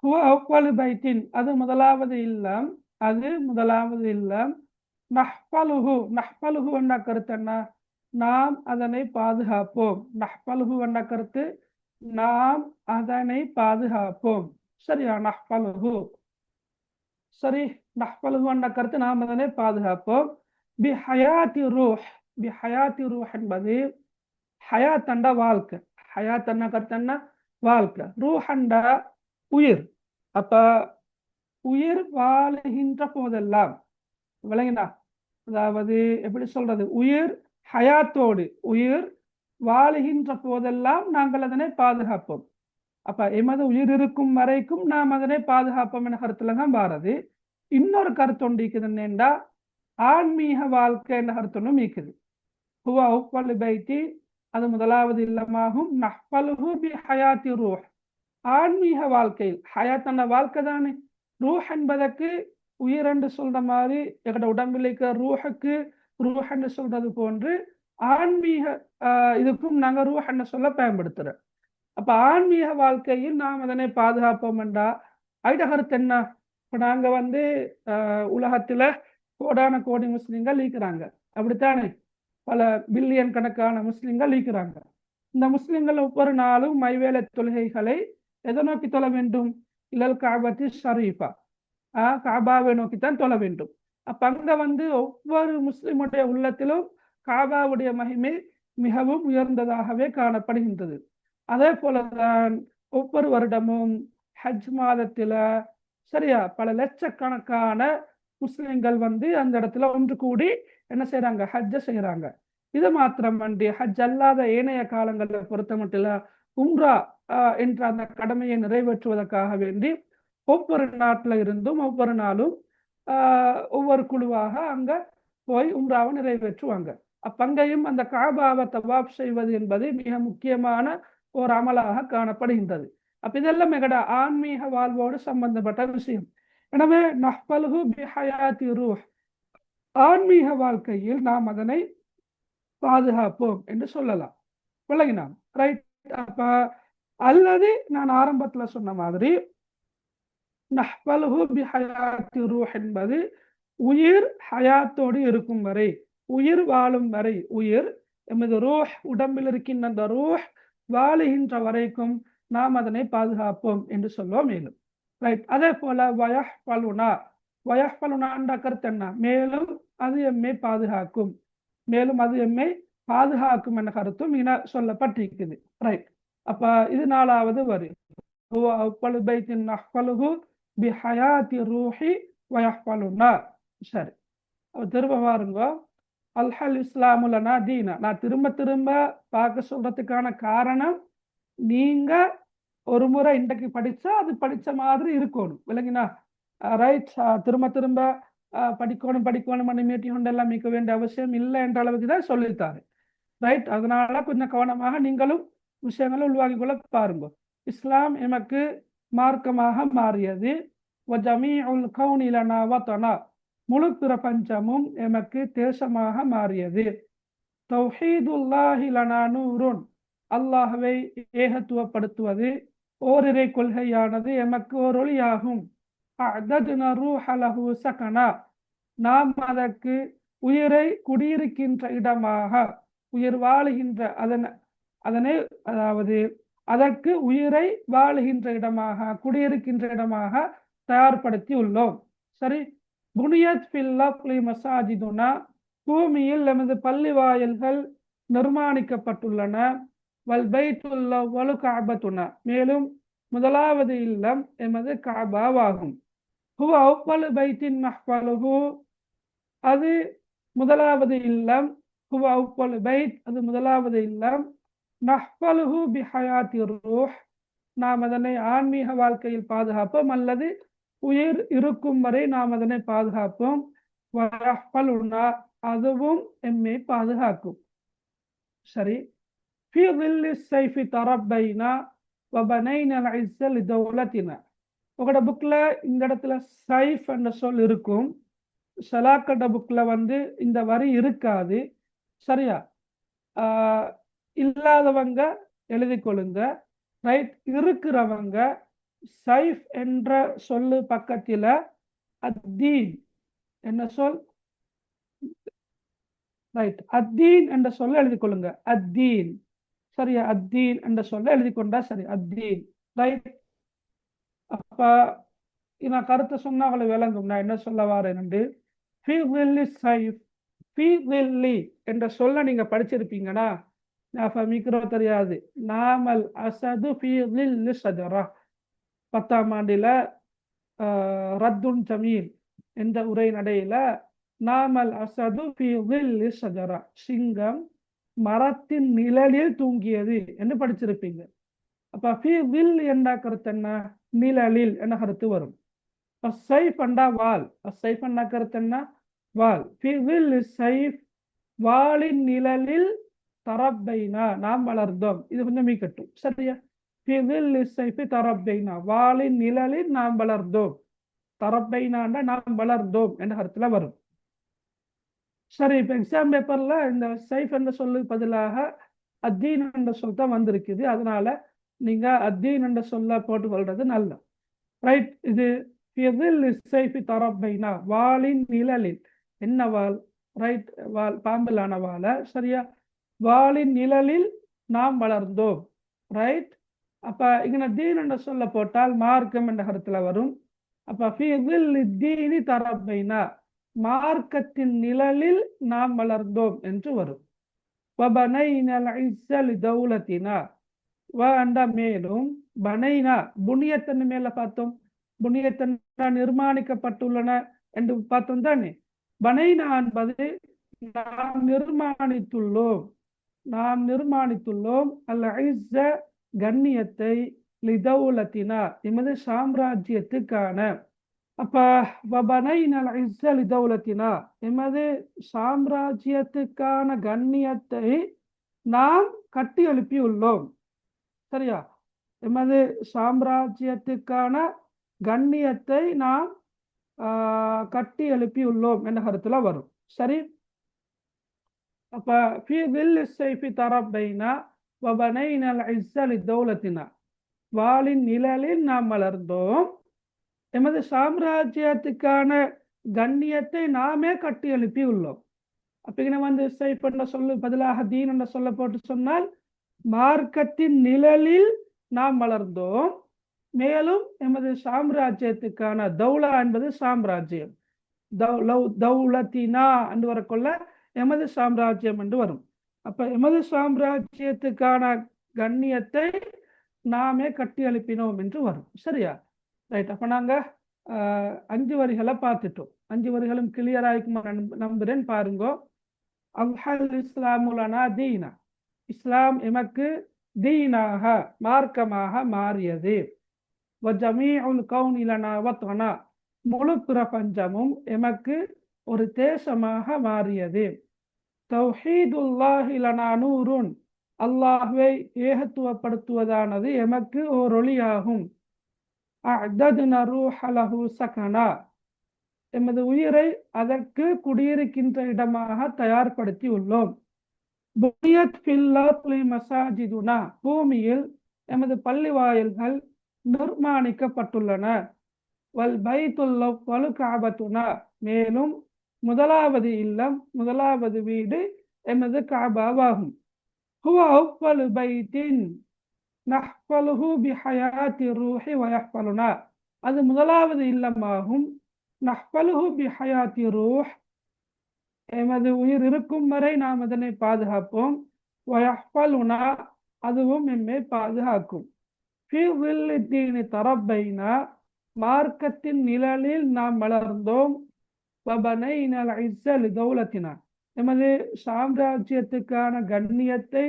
ஹுவ அவ்வலு பைத்தின், அது முதலாவது இல்லம், அது முதலாவது இல்லம். நஹ்பலுஹு, நஹ்பலுஹு என்ற கருத்து என்ன? நாம் அதனை பாதுகாப்போம். நஹ்பலுஹு என்ற கருத்து நாம் அதனை பாதுகாப்போம். சரியா? நஹ்பலுஹு, சரி. நஹ்பலுஹு என்ற கருத்து நாம் அதனை பாதுகாப்போம். பி ஹயாத்தி ரூஹ், பி ஹயாத்தி ரூஹ் என்பது ஹயாத் என்ற வாழ்க்கை. ஹயாத் என்ற கருத்து என்ன? வாழ்க்கை. ரூஹ் என்ற உயிர். அப்ப உயிர் வாழுகின்ற போதெல்லாம், விளங்கினா? அதாவது எப்படி சொல்றது, உயிர் ஹயாத்தோடு, உயிர் வாழுகின்ற போதெல்லாம் நாங்கள் அதனை பாதுகாப்போம். அப்ப எமது உயிர் இருக்கும் வரைக்கும் நாம் அதனை பாதுகாப்போம் என்ற கருத்துல தான் வாரது. இன்னொரு கருத்து ஒன்று இருக்குது, என்னென்றா ஆன்மீக வாழ்க்கை என்ற கருத்து ஒன்றும் இருக்குது. ஹுவ அவ்வலு பைத்தி, அது முதலாவது இல்லமாகும். நஹ்பலுஹு பி ஹயாத்தி ரூஹ், ஆன்மீக வாழ்க்கையில், ஹயாத் என்ற வாழ்க்கை தானே. ரூஹ் என்பதற்கு உயிர் என்று சொல்ற மாதிரி எங்கட உடம்பில் இருக்கிற ரூஹுக்கு ரூஹ் என்று சொல்றது போன்று ஆன்மீக இதுக்கும் நாங்கள் ரூஹ் என்று சொல்ல பயன்படுத்துறோம். அப்ப ஆன்மீக வாழ்க்கையில் நாம் அதனை பாதுகாப்போம் என்றா ஐட கருத்து என்ன? இப்ப நாங்க உலகத்துல கோடான கோடி முஸ்லிம்கள் இருக்கிறாங்க, அப்படித்தானே? பல பில்லியன் கணக்கான முஸ்லிம்கள் இருக்கிறாங்க. இந்த முஸ்லிம்கள் ஒவ்வொரு நாளும் மைவேல தொழுகைகளை எதை நோக்கி தொழ வேண்டும்? இலல் காபத்தி ஷரீஃபா, காபாவை நோக்கித்தான் தொழ வேண்டும். அப்ப அங்க ஒவ்வொரு முஸ்லிமுடைய உள்ளத்திலும் காபாவுடைய மகிமை மிகவும் உயர்ந்ததாகவே காணப்படுகின்றது. அதே போலதான் ஒவ்வொரு வருடமும் ஹஜ் மாதத்துல, சரியா, பல லட்சக்கணக்கான முஸ்லிம்கள் அந்த இடத்துல ஒன்று கூடி என்ன செய்யறாங்க? ஹஜ்ஜ செய்யறாங்க. இது மாத்திரம் ஹஜ் அல்லாத ஏனைய காலங்களில் பொறுத்த மட்டும் உம்ரா என்ற அந்த கடமையை நிறைவேற்றுவதற்காக வேண்டி ஒவ்வொரு நாட்டில இருந்தும் ஒவ்வொரு நாளும் ஒவ்வொரு குழுவாக அங்க போய் உம்ராவை நிறைவேற்றுவாங்க. அப்பங்கையும் அந்த காபாவை தவாப் செய்வது என்பது மிக முக்கியமான ஒரு அமலாக காணப்படுகின்றது. அப்ப இதெல்லாம் எங்கட ஆன்மீக வாழ்வோடு சம்பந்தப்பட்ட விஷயம். எனவே நஹ்பலுஹு பி ஹயாத்தி ரூஹ், ஆன்மீக வாழ்க்கையில் நாம் அதனை பாதுகாப்போம் என்று சொல்லலாம். விளங்கினான், ரைட்? அப்ப அல்லது நான் ஆரம்பத்துல சொன்ன மாதிரி நஹ்பலுஹு பி ஹயாத்தி ரூஹ் என்பது உயிர் ஹயாத்தோடு இருக்கும் வரை, உயிர் வாழும் வரை, உயிர் எமது ரூஹ் உடம்பில் இருக்கின்ற அந்த ரூஹ் வாழுகின்ற வரைக்கும் நாம் அதனை பாதுகாப்போம் என்று சொல்லுவோம். மேலும் ரைட், அதே போல வயஹ்பலுனா, வயஹ்பலுனா என்ற கருத்து என்ன? மேலும் அது எம்மை பாதுகாக்கும், மேலும் அது எம்மை பாதுகாக்கும் என்ற கருத்தும் இன சொல்லப்பட்டிருக்குது. ரைட், அப்ப இது நாலாவது வரி. பி ஹயாத்தி ரூஹி வயஹ்பலுனா. சரி, திரும்ப பாருங்க. அல்ஹல் இஸ்லாமுலனா தீனா. நான் திரும்ப திரும்ப பார்க்க சொல்றதுக்கான காரணம், நீங்க ஒரு முறை இன்றைக்கு படிச்சா அது படிச்ச மாதிரி இருக்கணும். விளங்கினா? ரைட், திரும்ப திரும்ப படிக்கணும் படிக்கணும் மீட்டி கொண்டு எல்லாம் மிக்க வேண்டிய அவசியம் இல்லை என்ற அளவுக்கு தான் சொல்லித்தாரு. ரைட், அதனால கொஞ்சம் கவனமாக நீங்களும் விஷயங்களை உள்வாங்கி கொள்ள பாருங்க. இஸ்லாம் எமக்கு மார்க்கமாக மாறியது. முழு பிரபஞ்சமும் எமக்கு தேசமாக மாறியது. தௌஹீதுல்லாஹி லனா நூருன், அல்லாஹ்வை ஏகத்துவப்படுத்துவது, ஓரிரை கொள்கையானது எமக்கு ஒரு ஒளியாகும். அஅதத்னா ரூஹ லஹு சகனா, நாம் அதற்கு உயிரை குடியிருக்கின்ற இடமாக, உயிர் வாழுகின்ற அதனை அதாவது அதற்கு உயிரை வாழுகின்ற இடமாக, குடியிருக்கின்ற இடமாக தயார்படுத்தி உள்ளோம். சரி, புனியத் ஃபில் அர்லி மசாஜிதுனா, பூமியில் எமது பள்ளி வாயில்கள் நிர்மாணிக்கப்பட்டுள்ளன. வல் பைத்துல் அவ்வலு கஅபத்துனா, மேலும் முதலாவது இல்லம் எமது கஅபாவாகும். ஹுவ அவ்வலு பைத்தின் நஹ்பலுஹு, அது முதலாவது இல்லம். ஹுவ அவ்வலு பைத், அது முதலாவது இல்லம். நஹ்பலுஹு பி ஹயாத்தி ரூஹ், நாம் அதனை ஆன்மீக வாழ்க்கையில் பாதுகாப்போம், அல்லது உயிர் இருக்கும் வரை நாம் அதனை பாதுகாப்போம். வயஹ்பலுனா, அதுவும் எம்மை பாதுகாக்கும். சரி, ஃபீ ظில்லி ஸைஃபி தரப்பைனா வபனைனா அல்-இஸ்ஸ லிதௌலத்தினா. உங்களோட புக்ல இந்த இடத்துல சைஃப் என்ற சொல் இருக்கும். ஷலாக்கட புக்ல இந்த வரி இருக்காது. சரியா? இல்லாதவங்க எழுதி கொள்ளுங்க. ரைட். இருக்கிறவங்க சைஃப் என்ற சொல்லு பக்கத்தில் அத்தீன் என்ன சொல், ரைட், அத்தீன் என்ற சொல்ல எழுதி கொள்ளுங்க. அத்தீன், சரியா? அத்தீன் என்ற சொல்ல எழுதி கொண்டா சரி. அத்தீன், ரைட். அப்ப நான் கருத்தை சொன்னா அவளை விளங்கும் நான் என்ன சொல்ல வரேன் என்று. ஃபி ظில்லி சைஃப், ஃபி ظில்லி என்ற சொல்ல நீங்க படிச்சிருப்பீங்கன்னா மிக்ரோ தெரியாது. நாமல் அசது ஃபி ظில்லி ஷஜரா, 10ஆம் ஆண்டில ரத்துன் ஜமீல் என்ற உரை நடையில நாமல் அசது ஃபி ظில்லி ஷஜரா, சிங்கம் மரத்தின் நிழலில் தூங்கியது என்று படிச்சிருப்பீங்க. அப்ப ஃபி ظில் என்ற கருத்து என்ன? நிழலில் என்ற கருத்து வரும். சைஃப் அண்டா வால், சைஃப் அண்டா கருத்து என்ன? வால். ஃபி ظில்லி சைஃப், வாளின் நிழலில் தரப்பைனா நாம் வளர்ந்தோம். இது கொஞ்சம் மீக்கட்டும், சரியா? ஃபி ظில்லி சைஃபி தரப்பைனா, வாளின் நிழலில் நாம் வளர்ந்தோம். தரப்பைனாண்டா நாம் வளர்ந்தோம் என்ற கருத்துல வரும். சரி, இப்போ எக்ஸாம் பேப்பர்ல இந்த சைஃப் என்ற சொல்லுக்கு பதிலாக அத்தீன் என்ற சொல் தான் வந்திருக்குது. அதனால நீங்க அத்தீன் என்ற சொல்ல போட்டுக்கொள்றது நல்ல. ரைட். இது தரப்பைனா, வாளின் நிழலில். என்ன வால்? ரைட், வால், பாம்பிலான வாழ, சரியா? வாளின் நிழலில் நாம் வளர்ந்தோம். ரைட். அப்ப இங்க தீன் என்ற சொல்ல போட்டால் மார்க்கம் என்ற கருத்துல வரும். அப்ப தீனி தரப்பைனா, மார்க்கத்தின் நிழலில் நாம் வளர்ந்தோம் என்று வரும். மேலும் பனைனா, புனியத்தன் மேல பார்த்தோம். புனியத்தன் நிர்மாணிக்கப்பட்டுள்ளன என்று பார்த்தோம் தானே. பனைனா என்பது நாம் நிர்மாணித்துள்ளோம், நாம் நிர்மாணித்துள்ளோம். அல்ல கண்ணியத்தை, லிதௌலத்தினா எமது சாம்ராஜ்யத்துக்கான. அப்ப எமது சாம்ராஜ்யத்துக்கான கண்ணியத்தை நாம் கட்டி எழுப்பியுள்ளோம், சரியா? எமது சாம்ராஜ்யத்துக்கான கண்ணியத்தை நாம் கட்டி எழுப்பியுள்ளோம் என்ற கருத்துல வரும், சரி? அப்ப ஃபி ظில்லி ஸைஃபி தரப்பைனா வபனைனா அல்-இஸ்ஸ லிதௌலத்தினா, வாளின் நிழலில் நாம் வளர்ந்தோம், எமது சாம்ராஜ்யத்துக்கான கண்ணியத்தை நாமே கட்டி எழுப்பி உள்ளோம். அப்ப இங்க சைஃப் என்ற சொல்லு பதிலாக தீன் என்ற சொல்ல போட்டு சொன்னால் மார்க்கத்தின் நிழலில் நாம் வளர்ந்தோம், மேலும் எமது சாம்ராஜ்யத்துக்கான, தௌலா என்பது சாம்ராஜ்யம், தௌலத்தினா என்று வரக்கொள்ள எமது சாம்ராஜ்யம் என்று வரும். அப்ப எமது சாம்ராஜ்யத்துக்கான கண்ணியத்தை நாமே கட்டி எழுப்பினோம் என்று வரும், சரியா? ரைட். அப்ப நாங்க 5 வரிகளை பார்த்துட்டோம். 5 வரிகளும் கிளியர் ஆகிக்குமா நம்புறேன். பாருங்க. அல்ஹல் இஸ்லாமுலனா தீனா, இஸ்லாம் எமக்கு தீனாக, மார்க்கமாக மாறியது. வஜமீஉல் கௌனி லனா வத்னா, முழு பிரபஞ்சமும் எமக்கு ஒரு தேசமாக மாறியது. தௌஹீதுல்லாஹி லனா நூருன், அல்லாஹ்வை ஏகத்துவப்படுத்துவதானது எமக்கு ஓர் ஒளியாகும். அஅதத்னா ரூஹ லஹு சகனா, எமது உயிரை அதற்கு குடியிருக்கின்ற இடமாக தயார்படுத்தி உள்ளோம். புனியத் ஃபில் அர்லி மசாஜிதுனா, பூமியில் எமது பள்ளி வாயில்கள் நிர்மாணிக்கப்பட்டுள்ளன. வல் பைத்துல் அவ்வலு கஅபத்துனா, மேலும் முதலாவது இல்லம், முதலாவது வீடு எமது கஅபாவாகும். ஹுவ அவ்வலு பைத்தின் நஹ்ஃபலுஹு பிஹயாத்தி ரூஹி வயஹ்ஃபலுனா, அது முதலாவது இல்லமாகும். நஹ்ஃபலுஹு பிஹயாத்தி ரூஹ், எமது உயிர் இருக்கும் வரை நாம் அதனை பாதுகாப்போம். வயஹ்ஃபலுனா, அதுவும் எம்மை பாதுகாக்கும். ஃபி ظில்லி தீனி தரப்பைனா, மார்க்கத்தின் நிழலில் நாம் வளர்ந்தோம். வபனைனா அல்-இஸ்ஸ லிதௌலத்தினா, எமது சாம்ராஜ்யத்துக்கான கண்ணியத்தை,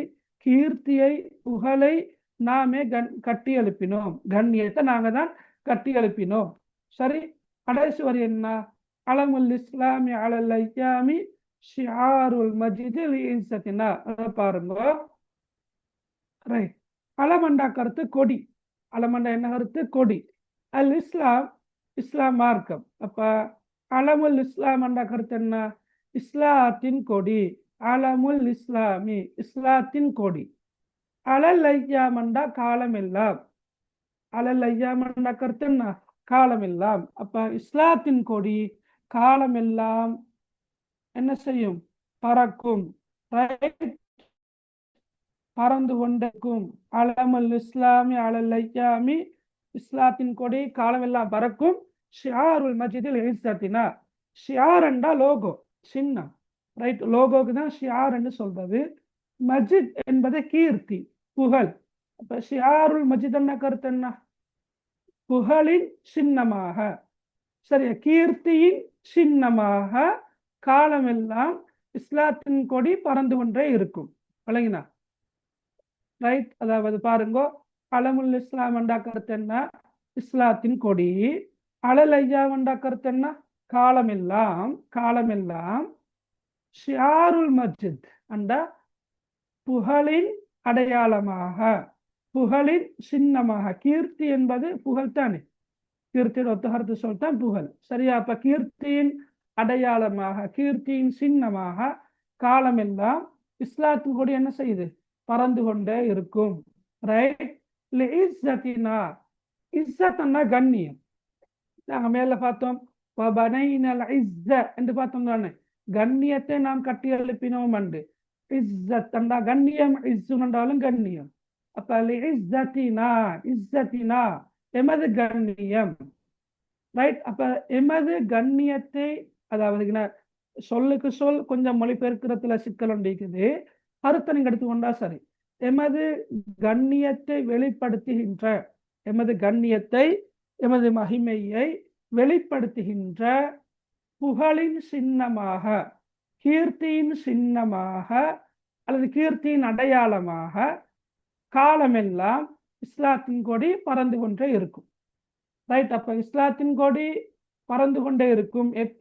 கீர்த்தியை, புகழை நாமே கட்டி எழுப்பினோம். கண்ணியத்தை நாங்க தான் கட்டி எழுப்பினோம், சரி? கடைசி வரி என்ன? அலமுல் இஸ்லாமி அலல் ஐயாமி ஷிஆருல் மஜிதி லிஇஸ்ஸத்தினா, பாருங்க. ரைட். அலமண்டா கருத்து கொடி. அலமண்டா என்ன கருத்து? கொடி. அல் இஸ்லாம், இஸ்லாம் மார்க்கம். அப்ப அலமுல் இஸ்லாம் என்ற கருத்து என்ன? இஸ்லாத்தின் கொடி. அலமுல் இஸ்லாமி, இஸ்லாத்தின் கொடி. அலல் ஐயாமண்டா காலம் எல்லாம். அலல் ஐயாமண்டா கருத்து என்ன? காலம் எல்லாம். அப்ப இஸ்லாத்தின் கொடி காலம் எல்லாம் என்ன செய்யும்? பறக்கும். பறந்து கொண்டிருக்கும். அலமல் இஸ்லாமி அலல் ஐயாமி, இஸ்லாத்தின் கொடி காலமெல்லாம் பறக்கும். ஷியாருல் மஜிதில் இஸ்ஸத்தினா, ஷியார் என்றா லோகோ, சின்னம். ரைட், லோகோக்கு தான் ஷியார் என்று சொல்றது. மஜித் என்பது கீர்த்தி, புகழ். அப்ப ஷியாருல் மஜித் என்ன கருத்து என்ன? புகழின் சின்னமாக, சரியா, கீர்த்தியின் சின்னமாக காலமெல்லாம் இஸ்லாத்தின் கொடி பறந்து கொண்டே இருக்கும். விளங்கினா? ரைட், அதாவது பாருங்க, அலமுல் இஸ்லாம் என்ற கருத்து என்ன? இஸ்லாத்தின் கொடி. அலல் ஐயா என்ற கருத்து என்ன? காலமெல்லாம், காலமெல்லாம். ஷியாருல் மஸ்ஜித் என்ற புகழின் அடையாளமாக, புகழின் சின்னமாக. கீர்த்தி என்பது புகழ் தானே, கீர்த்தியோட ஒத்துகருத்து சொல்தான் புகழ், சரியா? அப்ப கீர்த்தியின் அடையாளமாக, கீர்த்தியின் சின்னமாக காலமெல்லாம் இஸ்லாத்தின் கொடி என்ன செய்யுது? பறந்து கொண்டே இருக்கும். ரைட், இஸ்ஸத்தினா, இஸ்ஸத்னா கண்ணியம். நாங்க மேல பார்த்தோம், என்று பார்த்தோம் தானே, கண்ணியத்தை நாம் கட்டி எழுப்பினோம் என்று. இஸ்ஸத் என்றா கண்ணியம், இஸ்ஸு என்றாலும் கண்ணியம். அப்ப இஸ்ஸத்தினா, இஸ்ஸத்தினா எமது கண்ணியம். ரைட், அப்ப எமது கண்ணியத்தை, அதாவது சொல்லுக்கு சொல் கொஞ்சம் மொழிபெயர்க்கிறதுல சிக்கல் இருக்குது. அர்த்தம் நீங்க எடுத்துக்கொண்டா சரி. எமது கண்ணியத்தை வெளிப்படுத்துகின்ற, எமது கண்ணியத்தை, எமது மகிமையை வெளிப்படுத்துகின்ற புகழின் சின்னமாக, கீர்த்தியின் சின்னமாக, அல்லது கீர்த்தியின் அடையாளமாக காலமெல்லாம் இஸ்லாத்தின் கொடி பறந்து கொண்டே இருக்கும். ரைட், அப்ப இஸ்லாத்தின் கொடி பறந்து கொண்டே இருக்கும். எப்ப?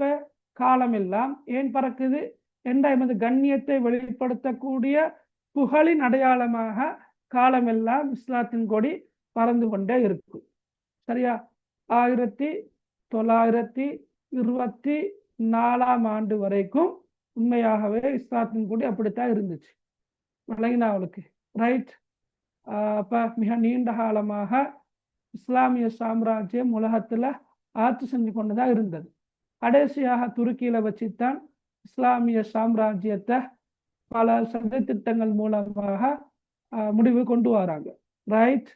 காலமெல்லாம். ஏன் பறக்குது? என்ற எமது கண்ணியத்தை வெளிப்படுத்தக்கூடிய புகழின் அடையாளமாக காலமெல்லாம் இஸ்லாத்தின் கொடி பறந்து கொண்டே இருக்கும். சரியா? 1924 ஆண்டு வரைக்கும் உண்மையாகவே இஸ்லாத்தின் கொடி அப்படித்தான் இருந்துச்சு. விளங்கினா அவளுக்கு? ரைட், அப்ப மிக நீண்ட காலமாக இஸ்லாமிய சாம்ராஜ்யம் உலகத்துல ஆட்சி செஞ்சு கொண்டுதான் இருந்தது. கடைசியாக துருக்கியில வச்சுத்தான் இஸ்லாமிய சாம்ராஜ்யத்தை பல சதி திட்டங்கள் மூலமாக முடிவு கொண்டு வராங்க. ரைட்,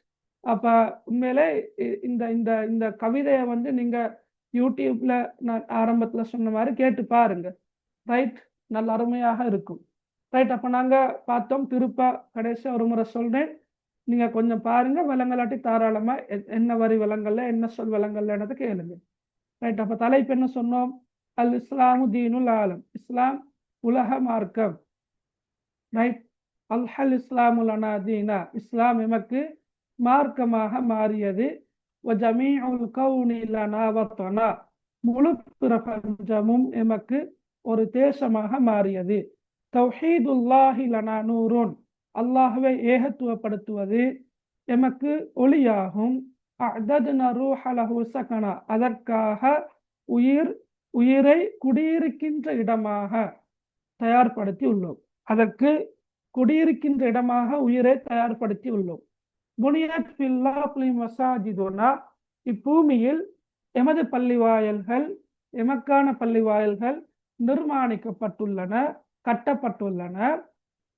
அப்ப உண்மையிலே இந்த இந்த இந்த கவிதையை நீங்க யூடியூப்ல நான் ஆரம்பத்துல சொன்ன மாதிரி கேட்டு பாருங்க. ரைட், நல்ல அருமையாக இருக்கும். ரைட், அப்ப நாங்க பார்த்தோம். திருப்ப கடைசியா ஒரு முறை சொல்றேன், நீங்க கொஞ்சம் பாருங்க. விலங்கலாட்டி தாராளமா என்ன வரி விலங்கல்ல, என்ன சொல் விலங்கல்ல கேளுங்க. ரைட், அப்ப தலைப்பு என்ன சொன்னோம்? அல் இஸ்லாமு தீனுல் ஆலம், இஸ்லாம் உலக மார்க்கம். ரைட், அல்ஹல் இஸ்லாமு லனா தீனா, இஸ்லாம் எமக்கு மார்க்கமாக மாறியது. வஜமீஉல் கௌனி லனா வத்தனா, முழு பிரபஞ்சமும் எமக்கு ஒரு தேசமாக மாறியது. தௌஹீதுல்லாஹி லனா நூருன், அல்லாஹ்வை ஏகத்துவப்படுத்துவது எமக்கு ஒளியாகும். அஅதத்னா ரூஹ லஹு சகனா, அதற்காக உயிரை குடியிருக்கின்ற இடமாக தயார்படுத்தி உள்ளோம். அதற்கு குடியிருக்கின்ற இடமாக உயிரை தயார்படுத்தி உள்ளோம். புனியத் ஃபில் மசாஜிதுனா, இப்பூமியில் எமது பள்ளிவாயல்கள், எமக்கான பள்ளிவாயல்கள் நிர்மாணிக்கப்பட்டுள்ளன, கட்டப்பட்டுள்ளன.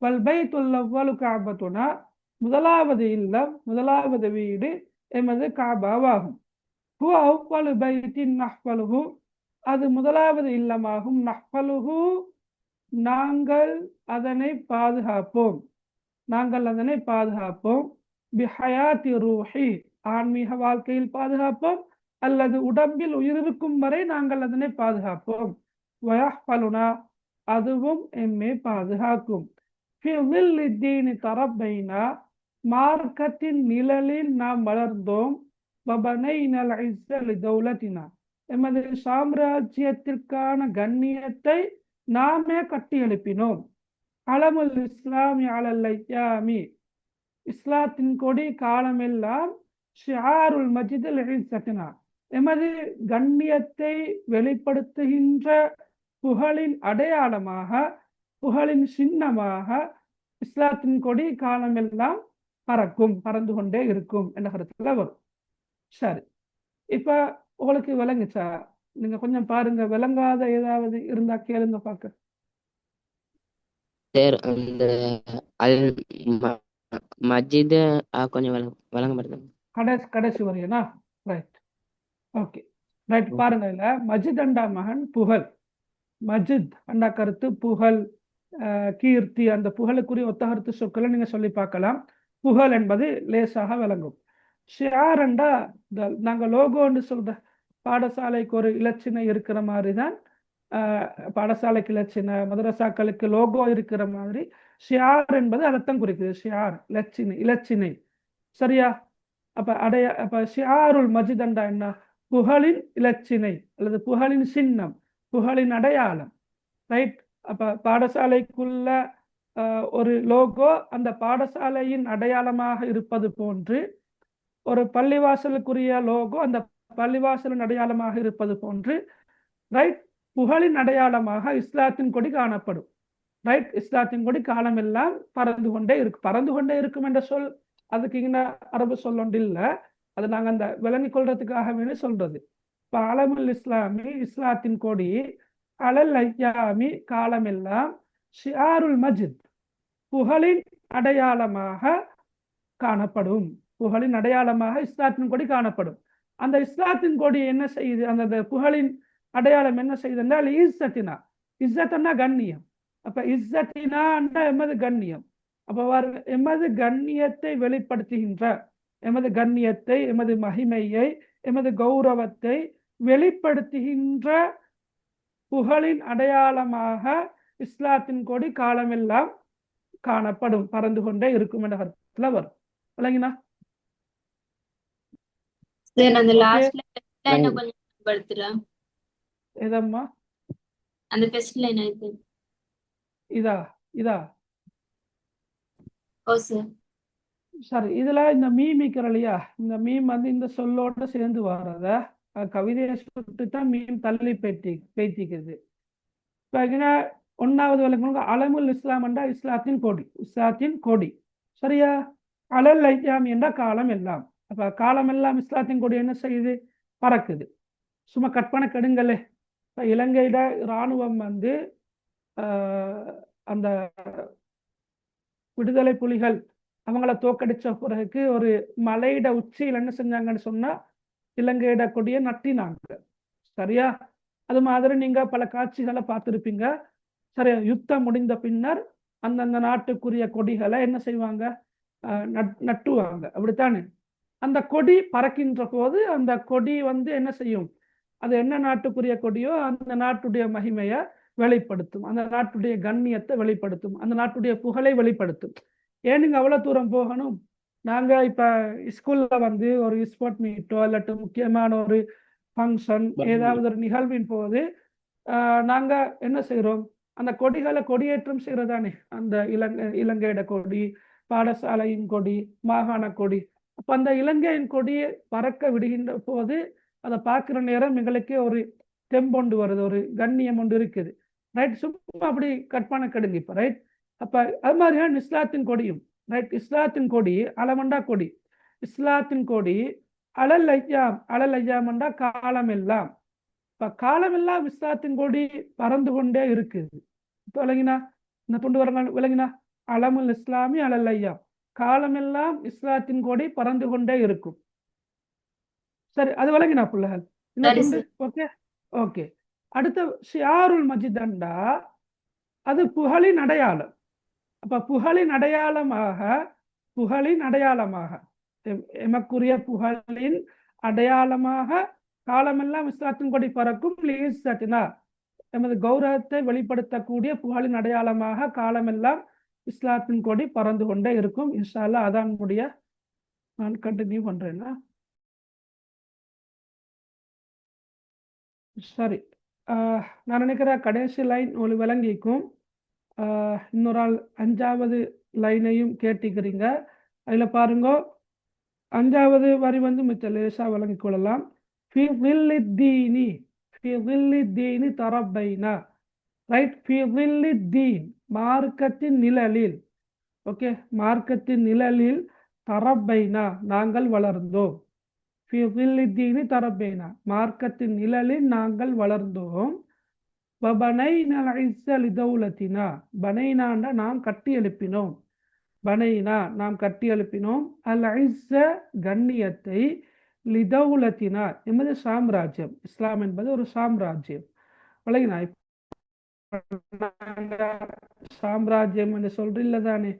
வல்பைத்துல் அவ்வலு கஅபத்துனா, முதலாவது இல்லம், முதலாவது வீடு எமது காபாவாகும். ஹுவ அவ்வலு பைத்தின் நஹ்ஃபலுஹு, அது முதலாவது இல்லமாகும். நஹ்ஃபலுஹு, நாங்கள் அதனை பாதுகாப்போம், நாங்கள் அதனை பாதுகாப்போம். பிஹயாத்தி ரூஹி, ஆன்மீக வாழ்க்கையில் பாதுகாப்போம், அல்லது உடம்பில் உயிர் இருக்கும் வரை நாங்கள் அதனை பாதுகாப்போம். வயஹ்ஃபலுனா, அதுவும் எம்மை பாதுகாக்கும். ஃபி ظில்லி தீனி தரப்பைனா, மார்க்கத்தின் நிழலில் நாம் வளர்ந்தோம். வபனைனல் இஸ்ஸ லிதௌலத்தினா, எமது சாம்ராஜ்யத்திற்கான கண்ணியத்தை நாமே கட்டி எழுப்பினோம். அலமுல் இஸ்லாமி அலல் ஐயாமி, இஸ்லாத்தின் கொடி காலமெல்லாம். ஷிஆருல் மஜிதில் இஸ்ஸத்தினா, எமது கண்ணியத்தை வெளிப்படுத்துகின்ற புகழின் அடையாளமாக, புகழின் சின்னமாக இஸ்லாத்தின் கொடி காலமெல்லாம் பறக்கும், பறந்து கொண்டே இருக்கும் என்ற கருத்துல வரும். சரி, இப்ப உங்களுக்கு விளங்குச்சா? நீங்க கொஞ்சம் பாருங்க, விளங்காத ஏதாவது இருந்தா கேளுங்க பார்க்க. சார் அந்த அல் ம- மஜித் கொஞ்சம் வழங்க மாட்டேங்க. கடைசி வரையனா? Right, okay, right. பாருங்க, இல்ல மஜித் அண்டா மகன் புகழ். மஜித் அண்டா கருத்து புகழ், கீர்த்தி. அந்த புகழுக்குரிய ஒத்த கருத்து சொற்களை நீங்க சொல்லி பார்க்கலாம். புகழ் என்பது லேசாக விளங்கும். ஷியார் என்றா நாங்க லோகோன்னு சொல்ற பாடசாலைக்கு ஒரு இலச்சினை இருக்கிற மாதிரி தான், பாடசாலைக்கு இலச்சினை, மதரசாக்களுக்கு லோகோ இருக்கிற மாதிரி ஷியார் என்பது அர்த்தம் குறிக்குது. ஷியார் இலச்சினை, இலச்சினை. சரியா? அப்ப ஷியாருல் மஜித் என்றா என்ன? புகழின் இலச்சினை அல்லது புகழின் சின்னம், புகழின் அடையாளம். ரைட். அப்ப பாடசாலைக்குள்ள ஒரு லோகோ அந்த பாடசாலையின் அடையாளமாக இருப்பது போன்று, ஒரு பள்ளிவாசலுக்குரிய லோகோ அந்த பள்ளிவாசலின் அடையாளமாக இருப்பது போன்று, ரைட், புகழின் அடையாளமாக இஸ்லாத்தின் கொடி காணப்படும். ரைட். இஸ்லாத்தின் கொடி காலமெல்லாம் பறந்து கொண்டே இருக்கும். பறந்து கொண்டே இருக்கும் என்ற சொல் அதுக்கு இங்க அரபு சொல் ஒன்று இல்லை. அது நாங்கள் அந்த விளங்கிக் கொள்றதுக்காக வேண்டி சொல்றது. இப்போ அலமுல் இஸ்லாமி, இஸ்லாத்தின் கொடி, அலல் ஐயாமி, காலமெல்லாம், ஷியாருல் மஜித், புகழின் அடையாளமாக காணப்படும். புகழின் அடையாளமாக இஸ்லாத்தின் கொடி காணப்படும். அந்த இஸ்லாத்தின் கொடி என்ன செய்யுது? அந்த புகழின் அடையாளம் என்ன செய்யுது என்றால் இஸ்ஸத்தினா. இஸ்ஸத்தனா கண்ணியம். அப்ப இஸ்ஸத்தினா எமது கண்ணியம். அப்ப எமது கண்ணியத்தை வெளிப்படுத்துகின்ற, எமது கண்ணியத்தை, எமது மகிமையை, எமது கௌரவத்தை வெளிப்படுத்துகின்ற புகழின் அடையாளமாக இஸ்லாத்தின் கொடி காலமெல்லாம் காணப்படும், பறந்து கொண்டே இருக்கும் என்ற கருத்துல வரும். விளங்கினா? அந்த ஓகே. லாஸ்ட் லைன் கொஞ்சம் படுத்துறா. எதம்மா? அந்த ஃபர்ஸ்ட் லைன் ஐது. இதா இதா ஓ சார். சரி, இதுல இந்த மீம் இருக்கிற இல்லையா, இந்த மீம் வந்து இந்த சொல்லோட சேர்ந்து வர்றத கவிதையை சுட்டு தான் மீம் தள்ளி பேத்திக்குது. இப்போ ஒன்னாவது விளக்கம் அலமுல் இஸ்லாம் என்றா இஸ்லாத்தின் கொடி, இஸ்லாத்தின் கொடி. சரியா? அலல் ஐயாம் என்ற காலம் எல்லாம். அப்ப காலம் எல்லாம் இஸ்லாத்தின் கொடி என்ன செய்யுது? பறக்குது. சும்மா கற்பனை கெடுங்களே. இப்போ இலங்கையில இராணுவம் வந்து அந்த விடுதலை புலிகள் அவங்கள தோக்கடிச்ச பிறகு ஒரு மலையிட உச்சியில் என்ன செஞ்சாங்கன்னு சொன்னா இலங்கையிட கொடியை நட்டினாங்க. சரியா? அது மாதிரி நீங்க பல காட்சிகளை பார்த்துருப்பீங்க. சரியா? யுத்தம் முடிந்த பின்னர் அந்தந்த நாட்டுக்குரிய கொடிகளை என்ன செய்வாங்க? நட்டுவாங்க. அப்படித்தானே? அந்த கொடி பறக்கின்ற போது அந்த கொடி வந்து என்ன செய்யும்? அது என்ன நாட்டுக்குரிய கொடியோ அந்த நாட்டுடைய மகிமையை வெளிப்படுத்தும், அந்த நாட்டுடைய கண்ணியத்தை வெளிப்படுத்தும், அந்த நாட்டுடைய புகழை வெளிப்படுத்தும். ஏன் நீங்க அவ்வளவு தூரம் போகணும்? நாங்க இப்ப ஸ்கூல்ல வந்து ஒரு ஸ்போர்ட் மீட்டோ இல்லாட்டி முக்கியமான ஒரு ஃபங்க்ஷன், ஏதாவது ஒரு நிகழ்வின் போது நாங்க என்ன செய்யறோம்? அந்த கொடிகளை கொடியேற்றம் செய்யறதானே. அந்த இலங்கையிட கொடி, பாடசாலையின் கொடி, மாகாண கொடி. அப்ப அந்த இலங்கையின் கொடியை பறக்க விடுகின்ற போது அதை பார்க்கிற நேரம் எங்களுக்கு ஒரு தெம்பொண்டு வருது, ஒரு கண்ணியம் ஒன்று இருக்குது. ரைட். சும்மா அப்படி கற்பனை கெடுங்க இப்ப. ரைட். அப்ப அது மாதிரியான இஸ்லாத்தின் கொடியும், ரைட், இஸ்லாத்தின் கொடி அலமண்டா கொடி, இஸ்லாத்தின் கொடி அலல் ஐயாம், அலல் ஐயாம் என்றா காலம் எல்லாம். இப்ப காலம் எல்லாம் இஸ்லாத்தின் கொடி பறந்து கொண்டே இருக்குது. இப்போ விளங்கினா? இந்த துண்டு வரங்கள் விளங்கினா? அலமுல் இஸ்லாமி அலல் ஐயாம், காலமெல்லாம் இஸ்லாத்தின் கொடி பறந்து கொண்டே இருக்கும். சரி, அது விளங்கினா பிள்ளைகள்? இந்த துண்டு ஓகே. ஓகே. அடுத்த ஷியாருல் மஜித் அண்டா அது புகழின் அடையாளம். அப்ப புகழின் அடையாளமாக, புகழின் அடையாளமாக, எமக்குரிய புகழின் அடையாளமாக காலமெல்லாம் இஸ்லாத்தின் கொடி பறக்கும். எமது கௌரவத்தை வெளிப்படுத்தக்கூடிய புகழின் அடையாளமாக காலமெல்லாம் இஸ்லாத்தின் கொடி பறந்து கொண்டே இருக்கும். இன்ஷா அல்லாஹ் அதான் முடிய நான் கண்டினியூ பண்றேன்னா. சரி, நான் நினைக்கிறேன் கடைசி லைன் ஒரு விளங்கிக்கும். இன்னொரு ஆள் 5வது லைனையும் கேட்டுக்கிறீங்க. அதுல பாருங்க, 5வது வரி வந்து மிச்ச லேசா விளங்கிக் கொள்ளலாம். ஃபி ظில்லி தீனி, ஃபி ظில்லி தீனி தரப்பைனா. ரைட். ஃபி ظில்லி தீன், மார்க்கத்தின் நிழலில். ஓகே, மார்க்கத்தின் நிழலில் தரப்பைனா நாங்கள் வளர்ந்தோம், ஃபி ظில்லித்தீனி தரப்பைனா மார்க்கத்தின் நிழலில் நாங்கள் வளர்ந்தோம், வபனைனா இஸ்ஸ லிதௌலத்தினா பனைனாண்ட நாம் கட்டி எழுப்பினோம், பனைனா நாம் கட்டி எழுப்பினோம், அல் இஸ்ஸ கண்ணியத்தை, லிதௌலத்தினா எமது சாம்ராஜ்யம், இஸ்லாம் என்பது ஒரு சாம்ராஜ்யம். விளங்கினா? நாங்க சாம்ராஜ்யம் என்று சொல்றீல்ல தானே,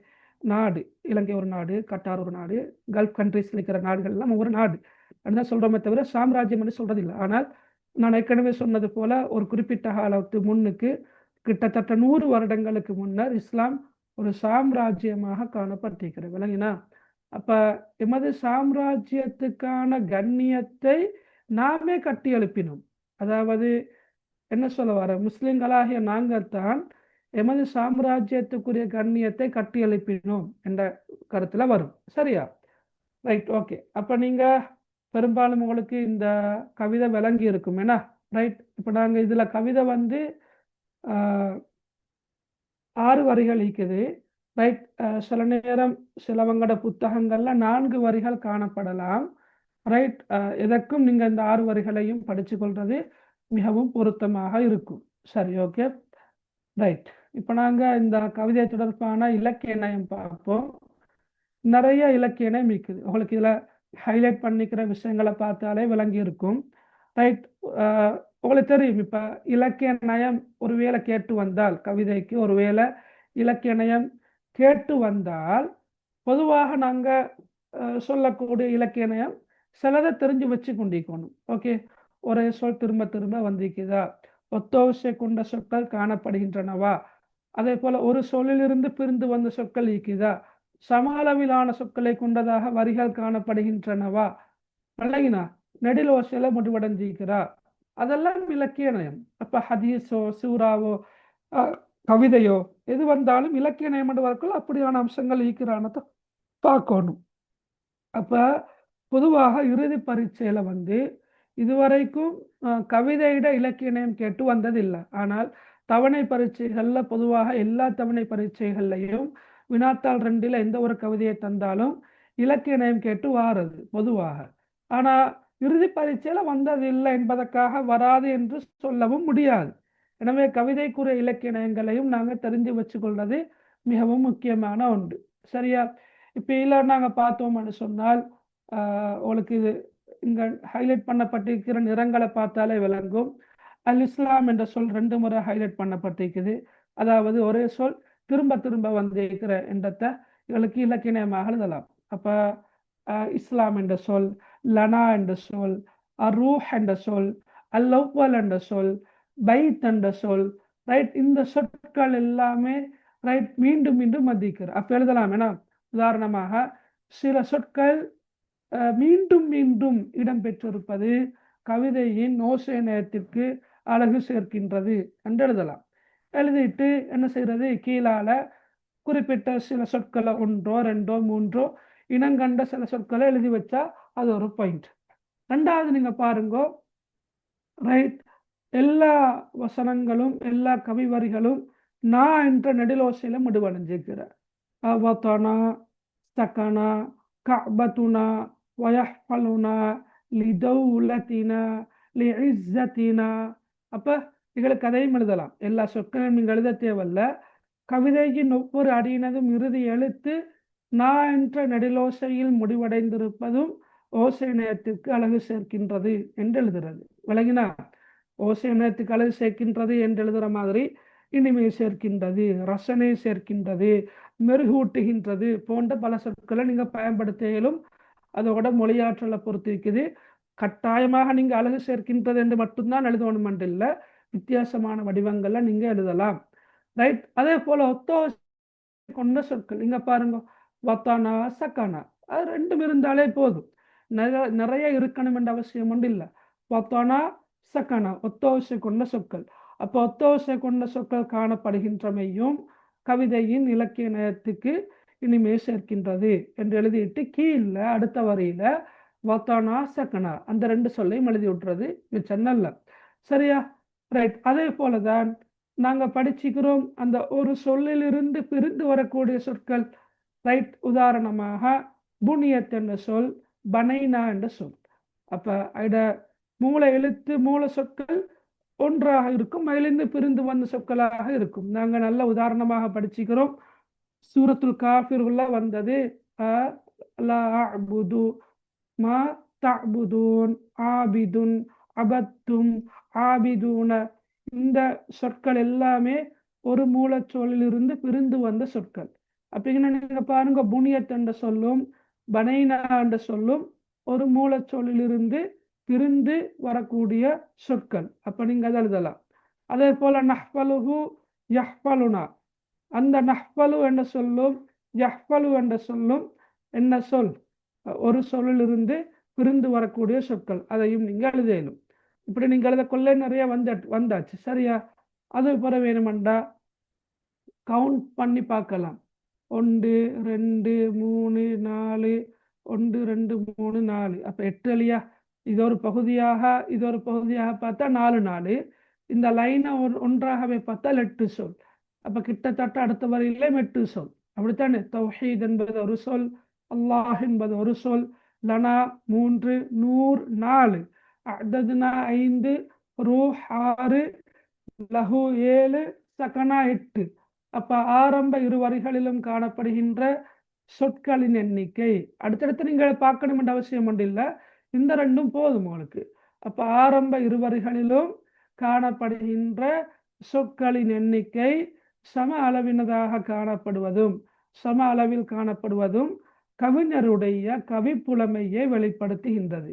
நாடு, இலங்கை ஒரு நாடு, கட்டார் ஒரு நாடு, கல்ஃப் கண்ட்ரிஸ் இருக்கிற நாடுகள் எல்லாம் ஒவ்வொரு நாடு அப்படிதான் சொல்றோமே தவிர சாம்ராஜ்யம் என்று சொல்றதில்லை. ஆனால் நான் ஏற்கனவே சொன்னது போல ஒரு குறிப்பிட்ட காலத்து முன்னுக்கு கிட்டத்தட்ட 100 வருடங்களுக்கு முன்னர் இஸ்லாம் ஒரு சாம்ராஜ்யமாக காணப்பட்டிருக்கிறது. விளங்கினா? அப்ப எமது சாம்ராஜ்யத்துக்கான கண்ணியத்தை நாமே கட்டி எழுப்பினோம். அதாவது என்ன சொல்ல வர, முஸ்லிம்களாகிய நாங்கள் தான் எமது சாம்ராஜ்யத்துக்குரிய கண்ணியத்தை கட்டி எழுப்பினோம் என்ற கருத்துல வரும். சரியா? Right, okay. அப்ப நீங்க பெரும்பாலும் உங்களுக்கு இந்த கவிதை விளங்கி இருக்கும் என்ன? ரைட். இப்ப நாங்க இதுல கவிதை வந்து 6 வரிகள் இருக்குது. ரைட். சில நேரம் சிலவங்கட புத்தகங்கள்ல 4 வரிகள் காணப்படலாம். ரைட். எதற்கும் நீங்க இந்த 6 வரிகளையும் படிச்சு கொள்றது மிகவும் பொருத்தமாக இருக்கும். சரி, ஓகே, ரைட். இப்போ நாங்க இந்த கவிதை தொடர்பான இலக்கிய நயம் பார்ப்போம். நிறைய இலக்கிய நயம் இருக்குது. உங்களுக்கு இதுல ஹைலைட் பண்ணிக்கிற விஷயங்களை பார்த்தாலே விளங்கி இருக்கும். ரைட். உங்களுக்கு தெரியும், இப்ப இலக்கிய நயம் ஒருவேளை கேட்டு வந்தால், கவிதைக்கு ஒருவேளை இலக்கிய நயம் கேட்டு வந்தால் பொதுவாக நாங்க சொல்லக்கூடிய இலக்கிய நயம் சிலதை தெரிஞ்சு வச்சு கொண்டிருக்கணும். ஓகே, ஒரே சொல் திரும்ப திரும்ப வந்திருக்குதா, ஒத்தோசை கொண்ட சொற்கள் காணப்படுகின்றனவா, அதே போல ஒரு சொல்லிலிருந்து பிரிந்து வந்த சொற்கள் இருக்குதா, சம அளவிலான சொற்களை கொண்டதாக வரிகள் காணப்படுகின்றனவா, விளங்கினா, நெடிலோசையில முடிவடைஞ்சிருக்கிறா, அதெல்லாம் இலக்கிய நயம். அப்ப ஹதீஸோ சூறாவோ கவிதையோ எது வந்தாலும் இலக்கிய நயம் என்றவர்கள் அப்படியான அம்சங்கள் இருக்கிறானதை பார்க்கணும். அப்ப பொதுவாக இறுதி பரீட்சையில வந்து இதுவரைக்கும் கவிதையிட இலக்கிய நயம் கேட்டு வந்ததில்லை. ஆனால் தவணை பரீட்சைகள்ல பொதுவாக எல்லா தவணை பரீட்சைகள்லையும் வினாத்தாள் 2ல் எந்த ஒரு கவிதையை தந்தாலும் இலக்கிய நயம் கேட்டு வாரது பொதுவாக. ஆனா இறுதி பரீட்சையில வந்ததில்லை என்பதற்காக வராது என்று சொல்லவும் முடியாது. எனவே கவிதைக்குரிய இலக்கிய நயங்களையும் நாங்க தெரிஞ்சு வச்சுக்கொள்வது மிகவும் முக்கியமான ஒன்று. சரியா? இப்ப இல்ல நாங்க பார்த்தோம்னு சொன்னால் உங்களுக்கு இது இங்க ஹைலைட் பண்ணப்பட்டிருக்கிற நிறங்களை பார்த்தாலே விளங்கும். அல் இஸ்லாம் என்ற சொல் 2 முறை ஹைலைட் பண்ணப்பட்டிருக்குது. அதாவது ஒரே சொல் திரும்ப திரும்ப வந்திருக்கிற என்றத்தை இவளுக்கு இலக்கியமாக எழுதலாம். அப்ப இஸ்லாம் என்ற சொல், லனா என்ற சொல், அரூஹ் என்ற சொல், அல்-அவ்வல் என்ற சொல், பைத் என்ற சொல், ரைட். இந்த சொற்கள் எல்லாமே ரைட் மீண்டும் மீண்டும் வந்திருக்கிற. அப்ப எழுதலாம். ஏன்னா உதாரணமாக சில சொற்கள் மீண்டும் மீண்டும் இடம்பெற்றிருப்பது கவிதையின் ஓசை நயத்திற்கு அழகு சேர்க்கின்றது என்று எழுதலாம். எழுதிட்டு என்ன செய்யறது, கீழால குறிப்பிட்ட சில சொற்களை 1, 2, 3 இனங்கண்ட சில சொற்களை எழுதி வச்சா அது ஒரு பாயிண்ட். 2வது நீங்க பாருங்க, ரைட், எல்லா வசனங்களும் எல்லா கவி வரிகளும் நான் என்ற நெடிலோசையில முடிவடைஞ்சிருக்கிற. அவதனா, சகனா, கஅபதுனா, வயஹ்ஃபலுனா, லிதௌலத்தினா, லிஇஸ்ஸத்தினா. அப்ப எங்களுக்கு கதையும் எழுதலாம். எல்லா சொற்களையும் நீங்க எழுத தேவையில்ல. கவிதையின் ஒவ்வொரு அடியினதும் இறுதி எழுத்து நான் என்ற நெடிலோசையில் முடிவடைந்திருப்பதும் ஓசை நயத்திற்கு அழகு சேர்க்கின்றது என்று எழுதுறது. விளங்கினா? ஓசை நயத்துக்கு அழகு சேர்க்கின்றது என்று எழுதுற மாதிரி இனிமை சேர்க்கின்றது, ரசனை சேர்க்கின்றது, மெருகூட்டுகின்றது போன்ற பல சொற்களை நீங்க பயன்படுத்தியும் அதோட மொழியாற்றலை பொறுத்து இருக்குது. கட்டாயமாக நீங்க அழகு சேர்க்கின்றது என்று மட்டும்தான் எழுதணும் என்று இல்லை, வித்தியாசமான வடிவங்கள்ல நீங்க எழுதலாம். ரைட். அதே போல ஒத்தோசை கொண்ட சொற்கள் இங்க பாருங்க, வத்தானா, சக்கானா, அது 2 இருந்தாலே போதும். நிறைய இருக்கணும் என்ற அவசியம் ஒன்று இல்லை. வத்தானா, சக்கானா ஒத்தோசை கொண்ட சொற்கள். அப்போ ஒத்தோசை கொண்ட சொற்கள் காணப்படுகின்றமையும் கவிதையின் இலக்கிய நயத்துக்கு இனிமே சேர்க்கின்றது என்று எழுதிட்டு கீழ அடுத்த வரியில வத்தானா, சக்கனா அந்த 2 சொல்லையும் எழுதி விட்டுறது மிச்சம் நல்ல. சரியா? ரைட். அதே போலதான் நாங்க படிச்சுக்கிறோம் அந்த ஒரு சொல்லிலிருந்து பிரிந்து வரக்கூடிய சொற்கள். ரைட். உதாரணமாக புனியத் என்ற சொல், பனைனா என்ற சொல். அப்ப இட மூல எழுத்து மூல சொற்கள் ஒன்றாக இருக்கும், அதிலிருந்து பிரிந்து வந்த சொற்களாக இருக்கும். நாங்க நல்ல உதாரணமாக படிச்சுக்கிறோம். சூரத்துல் காஃபிருள்ள வந்தது லா அஅ்புது மா தஅ்புதூன், ஆபிதுன், அபத்தும், ஆபிதூன. இந்த சொற்கள் எல்லாமே ஒரு மூலச்சொல்லிலிருந்து பிரிந்து வந்த சொற்கள். அப்படின்னா நீங்க பாருங்க, புனியத் என்ற சொல்லும் பனைனா என்ற சொல்லும் ஒரு மூலச்சொல்லிலிருந்து பிரிந்து வரக்கூடிய சொற்கள். அப்ப நீங்க அதை எழுதலாம். அதே போல நஹ்பலுஹு யஹ்பலுனா, அந்த நஹ்பலு என்ற சொல்லும் யஹ்பலு என்ற சொல்லும் என்ன சொல்? ஒரு சொல்லிலிருந்து பிரிந்து வரக்கூடிய சொற்கள். அதையும் நீங்க எழுதணும். இப்படி நீங்க எழுத கொள்ள நிறைய வந்தாச்சு. சரியா? அது பிற வேணுமெண்டா கவுண்ட் பண்ணி பார்க்கலாம். 1 2 3 4, 1 2 3 4. அப்ப 8 இல்லையா? இது ஒரு பகுதியாக பார்த்தா 4. இந்த லைனை ஒன்றாகவே பார்த்தால் 8 சொல். அப்ப கிட்டத்தட்ட அடுத்த வரையிலே 8 சொல். அப்படித்தானே? தௌஹீத் என்பது ஒரு சொல், அல்லாஹ் என்பது ஒரு சொல், லனா 3, நூர் 4, அஅ்தத்னா 5, ரூஹ் 6, லஹு 7, சகனா 8. அப்ப ஆரம்ப இரு வரிகளிலும் காணப்படுகின்ற சொற்களின் எண்ணிக்கை அடுத்தடுத்து நீங்கள் பார்க்கணும் என்ற அவசியம் ஒன்று இல்லை. இந்த ரெண்டும் போதும் உங்களுக்கு. அப்ப ஆரம்ப இரு வரிகளிலும் காணப்படுகின்ற சொற்களின் எண்ணிக்கை சம அளவினதாக காணப்படுவதும் சம அளவில் காணப்படுவதும் கவிஞருடைய கவிப்புலமையை வெளிப்படுத்துகின்றது.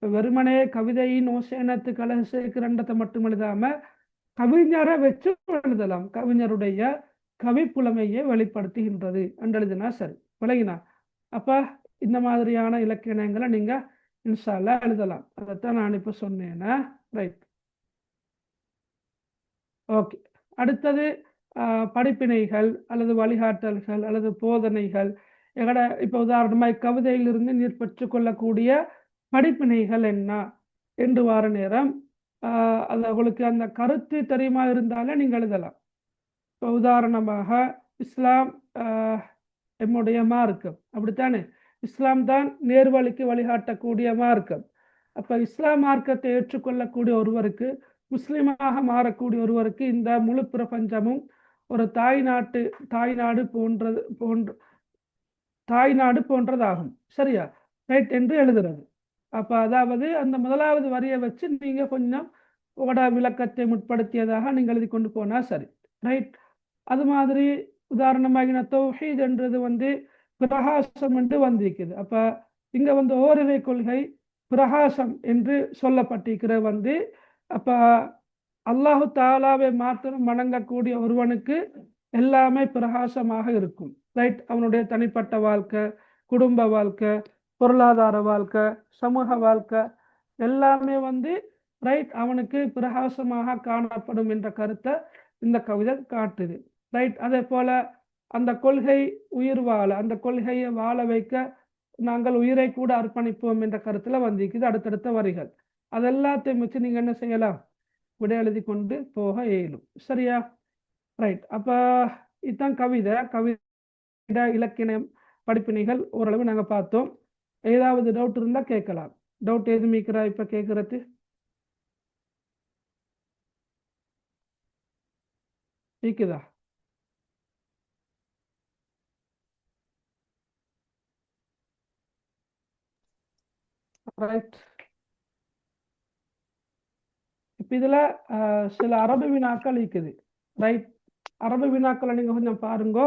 வெறுமனே கவிதையின் ஓசேனத்து கலக சேர்க்கிறன்றதை மட்டும் எழுதாம கவிஞரை வச்சு எழுதலாம். கவிஞருடைய கவிப்புலமையை வெளிப்படுத்துகின்றது என்று எழுதினா சரி. விளங்கினா? அப்ப இந்த மாதிரியான இலக்கணங்களை நீங்க இன்ஷா அல்லாஹ் எழுதலாம். அதைத்தான் நான் இப்ப சொன்னேன்னா. Right, okay. அடுத்தது படிப்பினைகள் அல்லது வழிகாட்டல்கள் அல்லது போதனைகள். எங்கட இப்ப உதாரணமாய் கவிதையிலிருந்து நீர் பெற்றுக்கொள்ளக்கூடிய படிப்பினைகள் என்ன என்று வார நேரம் அது உங்களுக்கு அந்த கருத்து தெரியுமா இருந்தாலே நீங்கள் எழுதலாம். இப்போ உதாரணமாக இஸ்லாம் எம்முடைய மார்க்கம், அப்படித்தானே? இஸ்லாம் தான் நேர்வழிக்கு வழிகாட்டக்கூடிய மார்க்கம். அப்ப இஸ்லாம் மார்க்கத்தை ஏற்றுக்கொள்ளக்கூடிய ஒருவருக்கு, முஸ்லிமாக மாறக்கூடிய ஒருவருக்கு இந்த முழு பிரபஞ்சமும் ஒரு தாய்நாடு போன்றதாகும். சரியா? ரைட் என்று எழுதுறது. அப்ப அதாவது அந்த முதலாவது வரியை வச்சு நீங்க கொஞ்சம் உங்களோட விளக்கத்தை முற்படுத்தியதாக நீங்கள் எழுதி கொண்டு போனா சரி. ரைட். அது மாதிரி உதாரணமாக தௌஹீத் என்றது பிரகாசம் என்று வந்திருக்குது. அப்ப இங்க ஓரிரை கொள்கை பிரகாசம் என்று சொல்லப்பட்டிருக்கிற அப்ப அல்லாஹு தாலாவை மாத்திரம் வணங்கக்கூடிய ஒருவனுக்கு எல்லாமே பிரகாசமாக இருக்கும். ரைட். அவனுடைய தனிப்பட்ட வாழ்க்கை, குடும்ப வாழ்க்கை, பொருளாதார வாழ்க்கை, சமூக வாழ்க்கை எல்லாமே ரைட் அவனுக்கு பிரகாசமாக காணப்படும் என்ற கருத்தை இந்த கவிதை காட்டுது. ரைட். அதே போல அந்த கொள்கை உயிர் வாழ, அந்த கொள்கையை வாழ வைக்க நாங்கள் உயிரை கூட அர்ப்பணிப்போம் என்ற கருத்துல வந்திருக்குது அடுத்தடுத்த வரிகள். அதெல்லாத்தையும் வச்சு நீங்க என்ன செய்யலாம்? விடை எழுதி கொண்டு போக இயலும். சரியா? ரைட். அப்ப இதுதான் கவிதை இலக்கியம் படிப்பினைகள் ஓரளவு நாங்க பார்த்தோம். ஏதாவது டவுட் இருந்தா கேட்கலாம். டவுட் எதுவும் இருக்கிறா இப்ப கேட்கறது? இருக்குதா? ரைட். இப்ப இதுல சில அரபு வினாக்கள் இருக்குது. ரைட். அரபு வினாக்களை நீங்க கொஞ்சம் பாருங்க.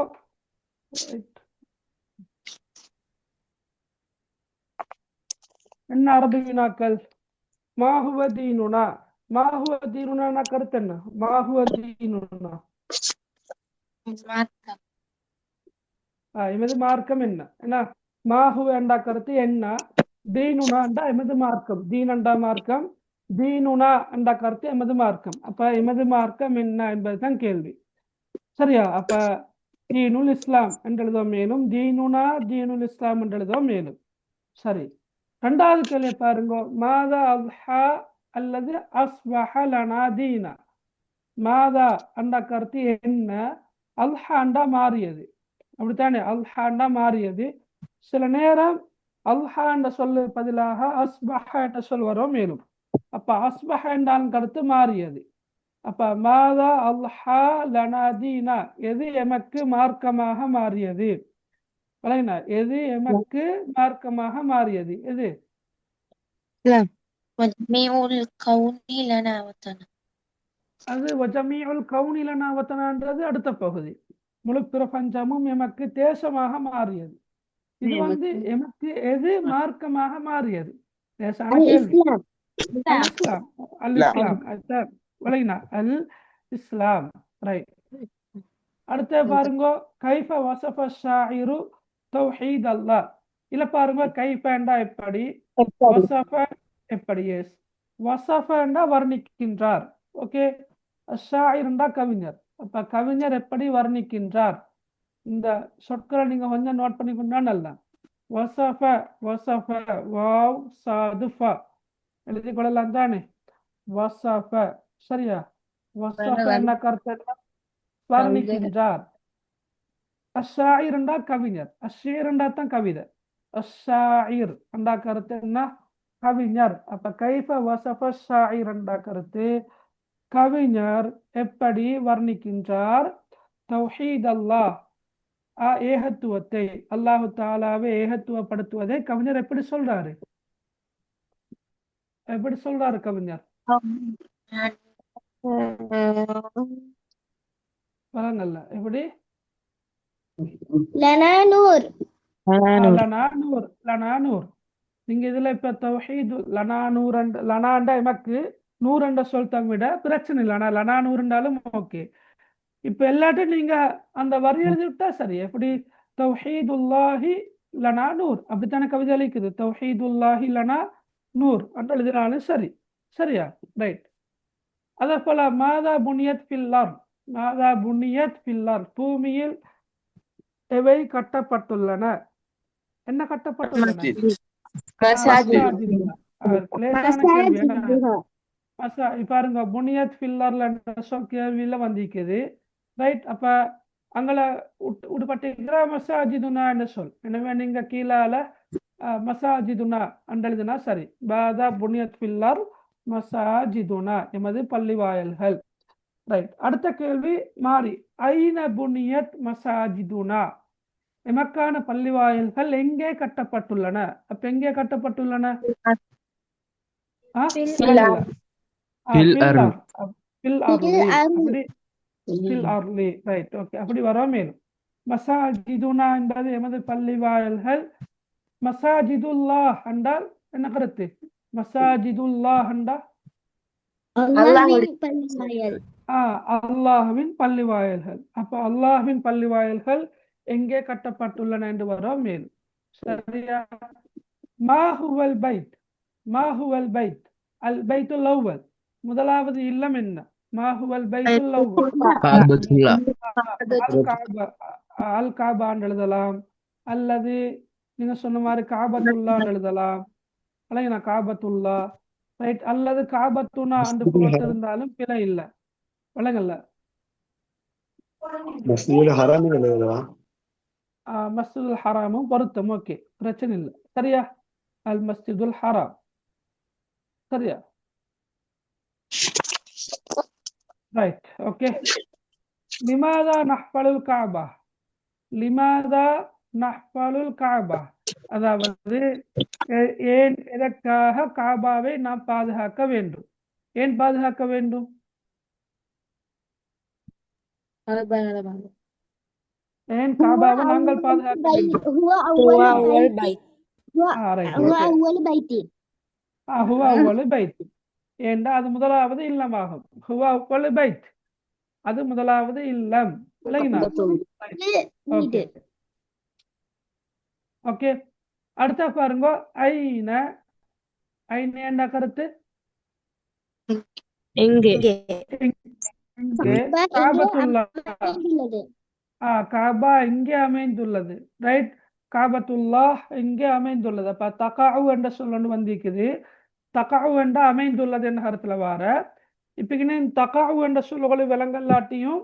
என்ன அரபு வினாக்கள்? மாஹுவ தீனுனா, மாஹுவ தீனுனா கருத்து என்ன? மாஹுவ தீனுனா எமது மார்க்கம் என்ன? என்ன மாஹுவ என்றா கருத்து என்ன? தீனுனா என்றா எமது மார்க்கம். தீன் என்றா மார்க்கம், தீனுனா என்ற கருத்து எமது மார்க்கம். அப்ப எமது மார்க்கம் என்ன என்பதுதான் கேள்வி. சரியா? அப்ப தீனுல் இஸ்லாம் என்று எழுத மேலும், தீனுனா தீனுல் இஸ்லாம் என்று எழுத மேலும். சரி. ரெண்டாவது கேள்வி பாருங்க. மாதா அல்ஹா அல்லது அஸ்வஹ லனா தீனா. மாதா என்ற கருத்து என்ன? அல்ஹாண்டா மாறியது, அப்படித்தானே? அல்ஹாண்டா மாறியது. சில நேரம் அல்ஹா என்ற சொல்லு பதிலாக அஸ்பஹ என்ற சொல் வரும் மேலும். அப்ப அஸ்பஹ என்றால் கருத்து மாறியது. அப்ப மாதா அல்ஹா லனா தீனா, எது எமக்கு மார்க்கமாக மாறியது? விளங்கினா? எது எமக்கு மார்க்கமாக மாறியது எது? وجميع الكون لنا وطنا. அது வஜமீஉல் கௌனி லனா வதனான்றது அடுத்த பகுதி. முழு பிரபஞ்சமும் எமக்கு தேசமாக மாறியது. இது எமக்கு எது மார்க்கமாக மாறியது? லேசான கேள்வி. الإسلام. அல் இஸ்லாம். அல் இஸ்லாம். அதுதான் விளங்கினா? அல் இஸ்லாம். ரைட். அடுத்த பாருங்க, கைஃப வசஃப ஷாயிரு தௌஹீத் அல்லாஹ். இல்ல பாருங்க, கைஃபண்டா எப்படி, வசஃப எப்படி. எஸ், வசஃபண்டா வர்ணிக்கின்றார். ஓகே, ஷாயிர்ண்டா கவிஞர். அப்ப கவிஞர் எப்படி வர்ணிக்கின்றார்? இந்த சொற்களை நீங்க கொஞ்சம் நோட் பண்ணிக்கொண்டா நல்லா. வசஃப, வசஃப, வாவ் சாது ஃப எழுதி கொள்ளலாம் தானே. வசஃப, சரியா? வசஃப என்ன கருத்து? வர்ணிக்கின்றார். அஷாயிர்ண்டா கவிஞர். அஷீர்ண்டா தான் கவிதை. அஷாயிர் அண்டா கருத்து என்ன? கவிஞர். அப்ப கைஃப வசஃப ஷாயிர்ண்டா கருத்து கவிஞர் எப்படி வர்ணிக்கின்றார் தௌஹீத் அல்லாஹ், ஏகத்துவத்தை, அல்லாஹு தாலாவை ஏகத்துவப்படுத்துவதை கவிஞர் எப்படி சொல்றாரு? எப்படி சொல்றாரு கவிஞர்? வரங்கல்ல எப்படி? لنا نور. லனா நூர். லனா நூர். நீங்க இதுல இப்ப தௌஹீத் லனா நூர் லனாண்டா எமக்கு நூறுண்ட சொல் விட பிரச்சனை இல்லை. ஆனா லனா நூறுண்டாலும் ஓகே. இப்ப எல்லாத்தையும் நீங்க அந்த வரி எழுதி விட்டா சரி. எப்படி? தௌஹீதுல்லாஹி லனா நூர், அப்படித்தானே கவிதை அளிக்குது. தௌஹீதுல்லாஹி லனா நூர் என்று எழுதினாலும் சரி. சரியா? ரைட். அதே போல மாதா புனியத் ஃபில்லார், மாதா புனியத் ஃபில்லார், பூமியில் எவை கட்டப்பட்டுள்ளன? என்ன கட்டப்பட்டுள்ளன? மசாஜிதுனா. லேசான கேள்வி. பாருங்க, புனியத் ஃபில்லர்ல சொல் கேள்வியில வந்திருக்குது. ரைட். அப்ப அங்கே உடுப்பட்டிருக்கிற மசாஜிதுனா என்ற சொல். எனவே நீங்க கீழால மசாஜிதுனா அண்டெழுதுனா சரி. பாதா புனியத் ஃபில்லர் மசாஜிதுனா, எமது பள்ளி வாயல்கள். ரைட். அடுத்த கேள்வி மாறி, ஐன புனியத் மசாஜிதுனா, எமக்கான பள்ளி வாயல்கள் எங்கே கட்டப்பட்டுள்ளன? அப்ப எங்கே கட்டப்பட்டுள்ளன? அப்படி வர மேலும் மசாஜிதுனா என்பது எமது பள்ளி வாயல்கள். மசாஜிதுல்லாஹ் என்றால் என்ன கருத்து? மசாஜிதுல்லாஹ் என்றால் அல்லாஹ்வின் பள்ளி வாயல்கள். அப்ப அல்லாஹ்வின் பள்ளி வாயல்கள் எங்கே கட்டப்பட்டுள்ளன என்று வர மேலும். சரியா? மாஹுவல் பைத், மாஹுவல் பைத், அல் பைத்துல் அவ்வல், முதலாவது இல்லம் என்ன? மாஹுவல் பைத்துல் அவ்வல், அல் காபான்னு எழுதலாம், அல்லது நீங்க சொன்ன மாதிரி காபத்துல்லான்னு எழுதலாம். அல்ல காபத்துல்லா. ரைட். அல்லது காபத்துனா என்று போட்டிருந்தாலும் பிழை இல்லை. வழங்கல்ல. மஸ்ஜிதுல் ஹராமும் பொருத்தம். ஓகே, பிரச்சனை இல்லை. சரியா? அல் மஸ்ஜிதுல் ஹராம். சரியா? ரைட். ஓகே. லிமாதா நஹ்ஃபலுல் கஅபா, லிமாதா நஹ்ஃபலுல் கஅபா, அதாவது ஏன், எதற்காக காபாவை நாம் பாதுகாக்க வேண்டும்? ஏன் பாதுகாக்க வேண்டும்? ஏன் காபாவை நாங்கள் பாதுகாக்க வேண்டும்? هو أول بيت. ஹுவ அவ்வலு பைத் ஏண்டா அது முதலாவது இல்லமாகும். ஹுவ அவ்வலு பைத், அது முதலாவது இல்லம். ஓகே. ஓகே. அடுத்த பாருங்க, ஐன, ஐன என்ன கருத்து? எங்கே? காபா இங்கே அமைந்துள்ளது. ரைட். காபத்துல்லாஹ் இங்கே அமைந்துள்ளது. அப்ப தகாவு என்ற சொல்லு வந்திருக்குது. தகாவு என்ற அமைந்துள்ளது என்ற கருத்துல வார. இப்ப தகாவு என்ற சொல்லுகளை விலங்கல்லாட்டியும்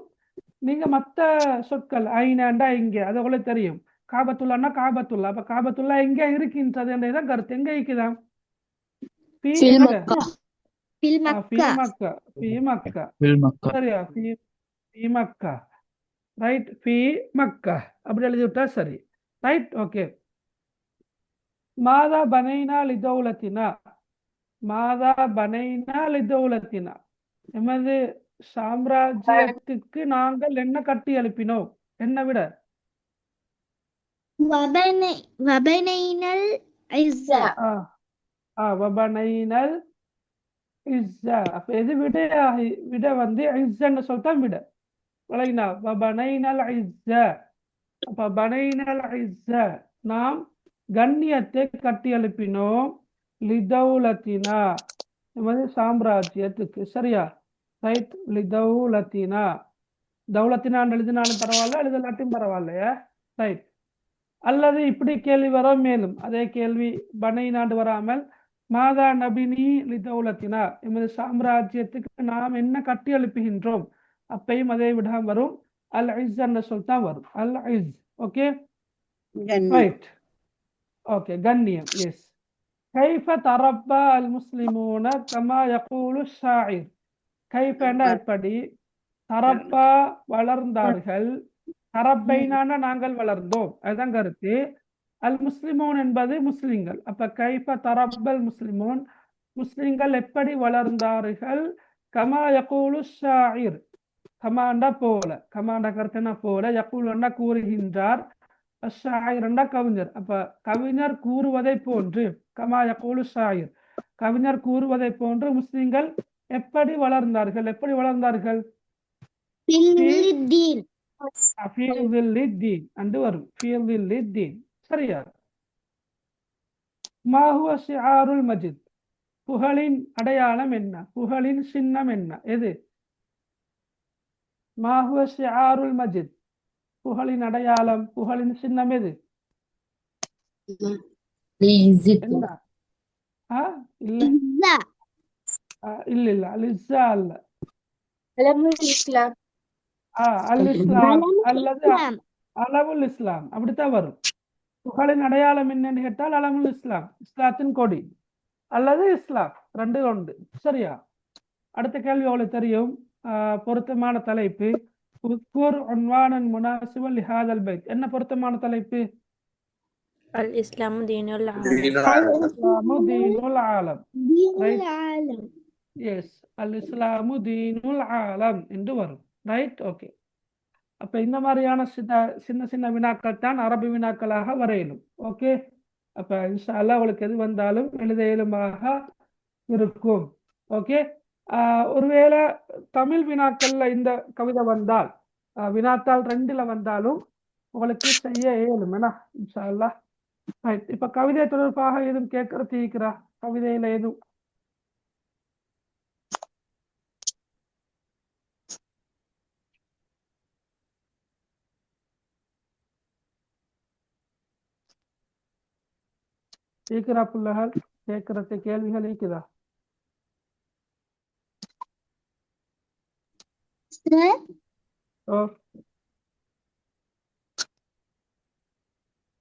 நீங்க மற்ற சொற்கள் ஐனாண்டா இங்கே, அது உங்களுக்கு தெரியும். காபத்துல்லான்னா காபத்துல்லா. அப்ப காபத்துல்லா எங்க இருக்கின்றது என்றதான் கருத்து. எங்க இருக்குதாம்? ஃபி في எங்க? مكة في ஃபி مكة மக்கா. ஃபி மக்கா. في المكة. சரியா? ஃபி மக்கா. ரைட். ஃபி மக்கா அப்படி எழுதி விட்டா சரி. ரைட். ஓகே. மாதா பனைனா லிதௌலத்தினா. மாதா பனைனா லிதௌலத்தினா. எமது சாம்ராஜ்யத்துக்கு நாங்கள் என்ன கட்டி எழுப்பினோம்? என்ன விட? وبنينا العزة ஆ வபனைனல் இஸ்ஸா. அப்ப எது விட? விட வந்து இஸ்ஸன்னு சொல்லிட்டா விட. விளங்கினா? வபனைனல் இஸ்ஸா. அப்ப பனைனல் இஸ்ஸா நாம் கண்ணியத்தை கட்டி எழுப்பினோம். லிதௌலத்தினா எமது சாம்ராஜ்யத்துக்கு. சரியா? ரைட். லிதௌலத்தினா. தௌலத்தினான்னு எழுதினாலும் பரவாயில்ல, எழுதலாட்டும் பரவாயில்லையா? ரைட். அல்லது இப்படி கேள்வி வரும். மேலும் அதே கேள்வி பனை நாண்டு வராமல் மாதா நபினி லிதௌலத்தினா எமது சாம்ராஜ்யத்துக்கு நாம் என்ன கட்டி எழுப்புகின்றோம்? அப்பையும் அதே விடாம வரும். அல் ஐஸ் என்ற சொல் தான் வரும். அல் ஐஸ். ஓகே. ரைட். ஓகே. கண்ணியம். எஸ். கைஃப தரப்பா அல் முஸ்லிமூன கமா யகூலு ஷாயிர். கைஃப எப்படி? தரப்பா வளர்ந்தார்கள். தரப்பைனான நாங்கள் வளர்ந்தோம். அதுதான் கருத்து. அல் முஸ்லிமோன் என்பது முஸ்லிம்கள். அப்ப கைஃப தரப்பல் முஸ்லிமோன் முஸ்லிம்கள் எப்படி வளர்ந்தார்கள்? கமா யகூலு ஷாயிர். கமாண்டா போல. கமாண்டா கருத்துனா போல. யகூலுன்னா கூறுகின்றார். ஷாயிரண்டா கவிஞர். அப்ப கவிஞர் கூறுவதை போன்று. கமா யகூலு ஷாயிர். கவிஞர் கூறுவதை போன்று முஸ்லிம்கள் எப்படி வளர்ந்தார்கள்? எப்படி வளர்ந்தார்கள்? في الدين في ظل الدين அண்டு வரும். في ظل الدين. சரியா? ما هو شعار المجد. புகழின் அடையாளம் என்ன? புகழின் சின்னம் என்ன? எது? ما هو شعار المجد. புகழின் அடையாளம், புகழின் சின்னம் எது? என்ன? இல்ல العزة இல்ல இல்ல அலிஸ்ஸா அல்ல. علم الإسلام அல் இஸ்லாம் علم அல்லது الإسلام அலமுல் இஸ்லாம் அப்படித்தான் வரும். புகழின் அடையாளம் என்னன்னு கேட்டால் அலமுல் இஸ்லாம், இஸ்லாத்தின் கொடி அல்லது இஸ்லாம், ரெண்டு ஒன்று. சரியா? அடுத்த கேள்வி அவளுக்கு தெரியும். பொருத்தமான தலைப்பு. உஸ்குர் உன்வானன் முனாசிபல் லிஹாதல் பைத். என்ன பொருத்தமான தலைப்பு? الإسلام دين العالم. இஸ்லாமு தீனுல் ஆலம். دين ரைட். العالم எஸ். அல் இஸ்லாமு தீனுல் ஆலம் என்று வரும். ரைட். ஓகே. அப்ப இந்த மாதிரியான சின்ன சின்ன வினாக்கள் தான் அரபி வினாக்களாக வரையணும். ஓகே. அப்ப இன்ஷா அல்லாஹ் அவளுக்கு எது வந்தாலும் எழுத இயலுமாக இருக்கும். ஓகே. ஒருவேளை தமிழ் வினாக்கள்ல இந்த கவிதை வந்தால், வினாத்தாள் 2ல வந்தாலும் உங்களுக்கு செய்ய இயலும். என்ன? இன்ஷா அல்லாஹ். ரைட். இப்ப கவிதை தொடர்பாக எதுவும் கேட்கறது இருக்கிறா? கவிதையில எதுவும்? இருக்கிறா பிள்ளைகள்? கேட்கறது கேள்விகள் இருக்குதா? ஓ,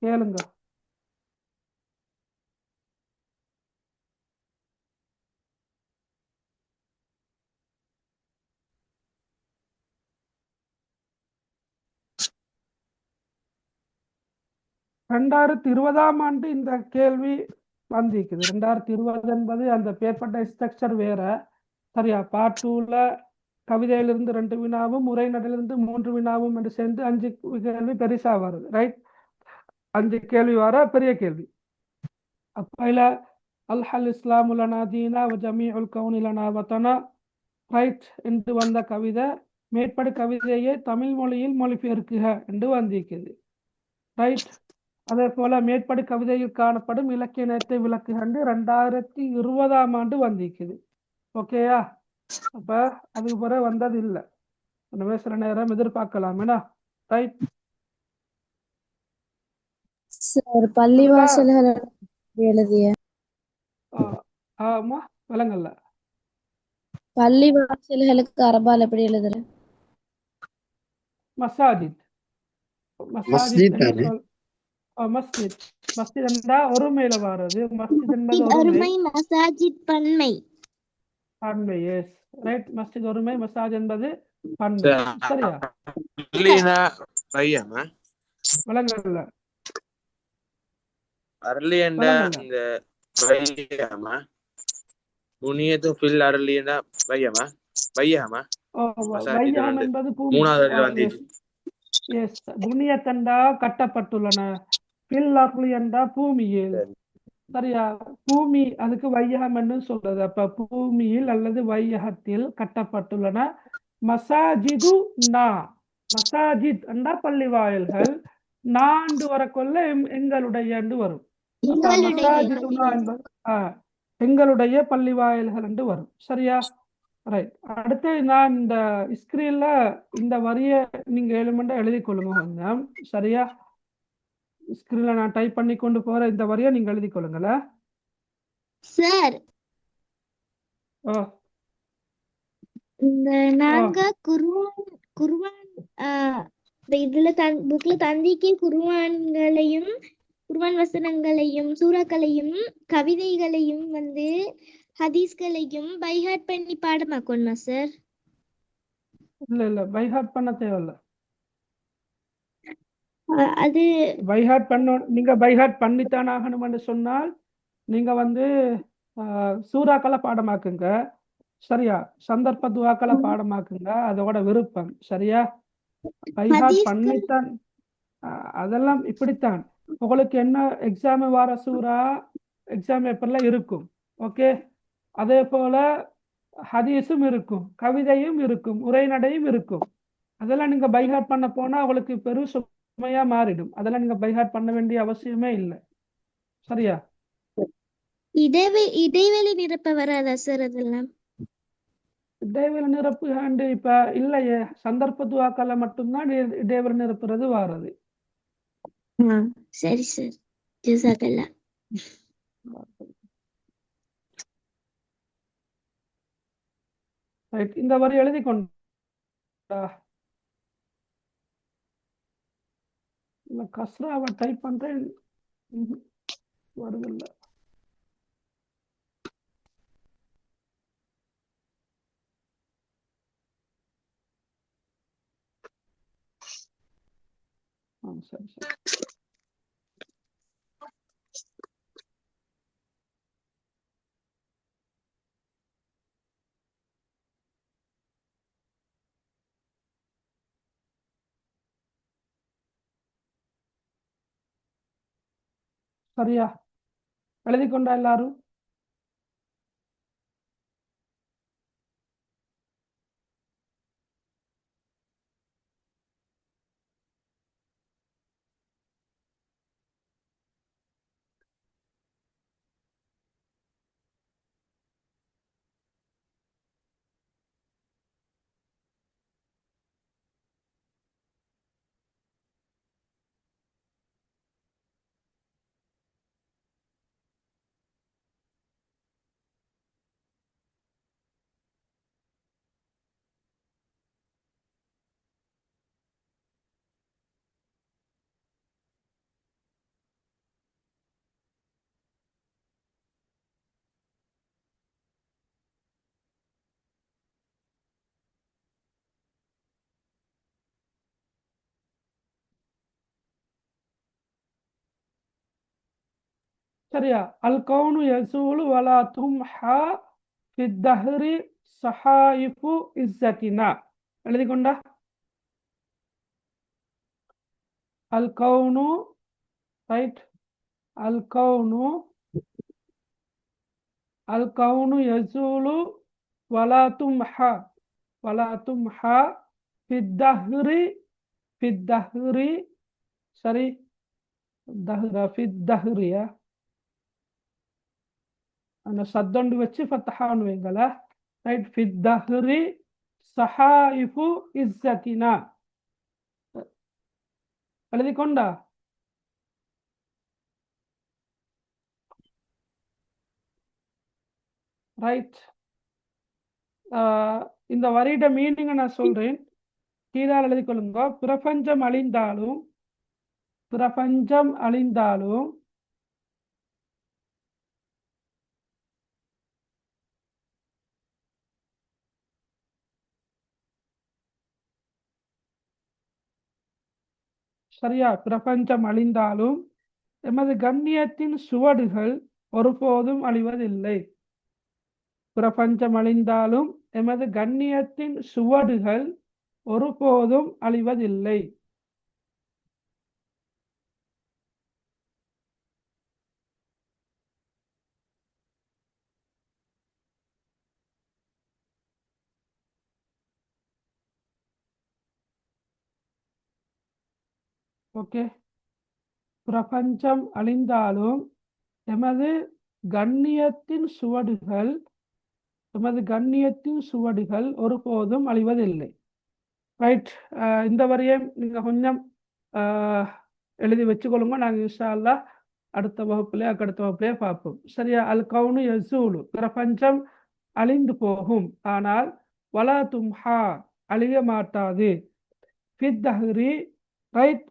கேளுங்க. ரெண்டாயிரத்தி 20ஆம் ஆண்டு இந்த கேள்வி வந்திருக்குது. 2020 என்பது அந்த பேப்பர் ஸ்ட்ரக்சர் வேற. சரியா? பார்ட் 2ல கவிதையிலிருந்து 2 வினாவும் உரைநடையிலிருந்து 3 வினாவும் என்று சேர்ந்து 5 கேள்வி பெருசா வருது. ரைட். 5 கேள்வி வர பெரிய கேள்வி. அப்பையில அல்ஹல் இஸ்லாமு லனா தீனா வ ஜமீஉல் கௌனி லனா வதனா. ரைட் என்று வந்த கவிதை மேற்படி கவிதையை தமிழ் மொழியில் மொழிபெயர்க்குக என்று வந்திருக்குது. ரைட். அதே போல மேற்படி கவிதையில் காணப்படும் இலக்கிய நேரத்தை விளக்குக என்று 2020ஆம் ஆண்டு வந்திருக்குது. ஓகேயா? அப்ப அதுக்கு பிறகு வந்தது இல்லை. எனவே சில நேரம் எதிர்பார்க்கலாம். என்ன? ரைட். சார் பள்ளிவாசல்கள் எழுதிய ஆமா, விளங்கல்ல. பள்ளிவாசல்களுக்கு அரபால் எப்படி எழுதுற? மசாஜித். மசாஜித் மஸ்ஜித் என்ற தானே? சொல் மஸ்ஜித். மஸ்ஜித் என்றா ஒருமையில வாரது. மஸ்ஜித் என்பது ஒருமை. அருமை மசாஜித் பன்மை. பன்மை. S right. மஸ்ஜித் ஒருமை, மசாஜ் என்பது பன்மை. சரியா? அர்லினா பையமா விளங்கல அர்லியண்டா இந்த பையமா புனியது ஃபில் அர்லியண்டா பையமா பையமா வையம் என்பது பூமி. மூணாவது அடியில் வந்துச்சு. எஸ் புனியத்தண்டா கட்டப்பட்டுள்ளன. பில் அர்லி என்றா பூமியில். சரியா? பூமி அதுக்கு வையகம் என்று சொல்றது. அப்ப பூமியில் அல்லது வையகத்தில் கட்டப்பட்டுள்ளன. மசாஜிது நா. மசாஜித் என்றா பள்ளி வாயில்கள். நாண்டு வரக்கொள்ள எங்களுடைய என்று வரும். மசாஜிதுனா என்பது எங்களுடைய பள்ளி வாயில்கள் என்று வரும். சரியா? ரைட். அடுத்து நான் இந்த ஸ்கிரீன்ல இந்த வரியை நீங்க எலிமெண்டா எழுதி கொள்ளுங்க கொஞ்சம். சரியா? ஸ்கிரீன்ல நான் டைப் பண்ணி கொண்டு போற இந்த வரியை நீங்க எழுதி கொள்ளுங்கள சார். இந்த நாங்க குர்ஆன் இதுல புக்ல தந்திக்கு குர்ஆன்களையும் குர்ஆன் வசனங்களையும் சூறாக்களையும் கவிதைகளையும் வந்து ஹதீஸ்களையும் பைஹார்ட் பண்ணி பாடமாக்கணுமா சார்? இல்ல பைஹார்ட் பண்ண தேவையில்ல. அது பைஹார்ட் பண்ண நீங்க பைஹார்ட் பண்ணித்தான் ஆகணும்னு சொன்னால் நீங்க வந்து சூறாக்களை பாடமாக்குங்க. சரியா? சந்தர்ப்ப துவாக்களை பாடமாக்குங்க. அதோட விருப்பம். சரியா? பைஹார்ட் பண்ணித்தான். அதெல்லாம் இப்படித்தான். உங்களுக்கு என்ன எக்ஸாம் வர சூறா எக்ஸாம் பேப்பர்ல இருக்கும். ஓகே. அதே போல ஹதீஸும் இருக்கும், கவிதையும் இருக்கும், உரைநடையும் இருக்கும். அதெல்லாம் நீங்க பைஹார்ட் பண்ண போனா உங்களுக்கு பெரும் சுமையா மாறிடும். அதெல்லாம் நீங்க பைஹார்ட் பண்ண வேண்டிய அவசியமே இல்லை. சரியா? இடைவெளி நிரப்ப வராதா சார்? அதெல்லாம் இடைவெளி நிரப்பு ஆண்டு இப்ப இல்லையே. சந்தர்ப்ப துவாக்கல்ல மட்டும்தான் இடைவெளி நிரப்புறது வாரது. சரி சார். ஜஸாக்கல்லா. ரைட். இந்த வரி எழுதி கொண்டா. கஸ்ராவை டைப் பண்றேன், வருதில்லை. சரி சரி. சரியா? எழுதி கொண்டா எல்லாரும்? சரியா? அல் கவுனு யசூலு வலா தும்ஹா ஃபித்தஹ்ரி ஸஹாயிஃபு இஸ்ஸத்தினா. எழுதி கொண்டா? அல் கவுனு. ரைட். அல் கவுனு யசூலு வலா தும்ஹா ஃபித்தஹ்ரி. சரி. ஃபித்தஹ்ரியா அந்த சத்தொண்டு வச்சு ஃபத்தஹான்னு வைங்கள. ரைட். ஃபித்தஹ்ரி ஸஹாயிஃபு இஸ்ஸத்தினா. எழுதி கொண்டா? ரைட். இந்த வரியிட மீனிங்கை நான் சொல்றேன், கீழே எழுதி கொள்ளுங்க. பிரபஞ்சம் அழிந்தாலும் பிரபஞ்சம் அழிந்தாலும் சரியா, பிரபஞ்சம் அழிந்தாலும் எமது கண்ணியத்தின் சுவடுகள் ஒருபோதும் அழிவதில்லை. பிரபஞ்சம் அழிந்தாலும் எமது கண்ணியத்தின் சுவடுகள் ஒருபோதும் அழிவதில்லை. ஓகே, பிரபஞ்சம் அழிந்தாலும் எமது கண்ணியத்தின் சுவடுகள் ஒருபோதும் அழிவதில்லை. ரைட், இந்த வரியை நீங்கள் கொஞ்சம் எழுதி வச்சுக்கொள்ளுங்க. நாங்கள் இன்ஷா அல்லாஹ் அடுத்த வகுப்புலேயே பார்ப்போம். சரியா? அல் கவுனு யசூலு, பிரபஞ்சம் அழிந்து போகும், ஆனால் வலா தும்ஹா அழிய மாட்டாது. ஃபித்தஹ்ரி, ரைட்,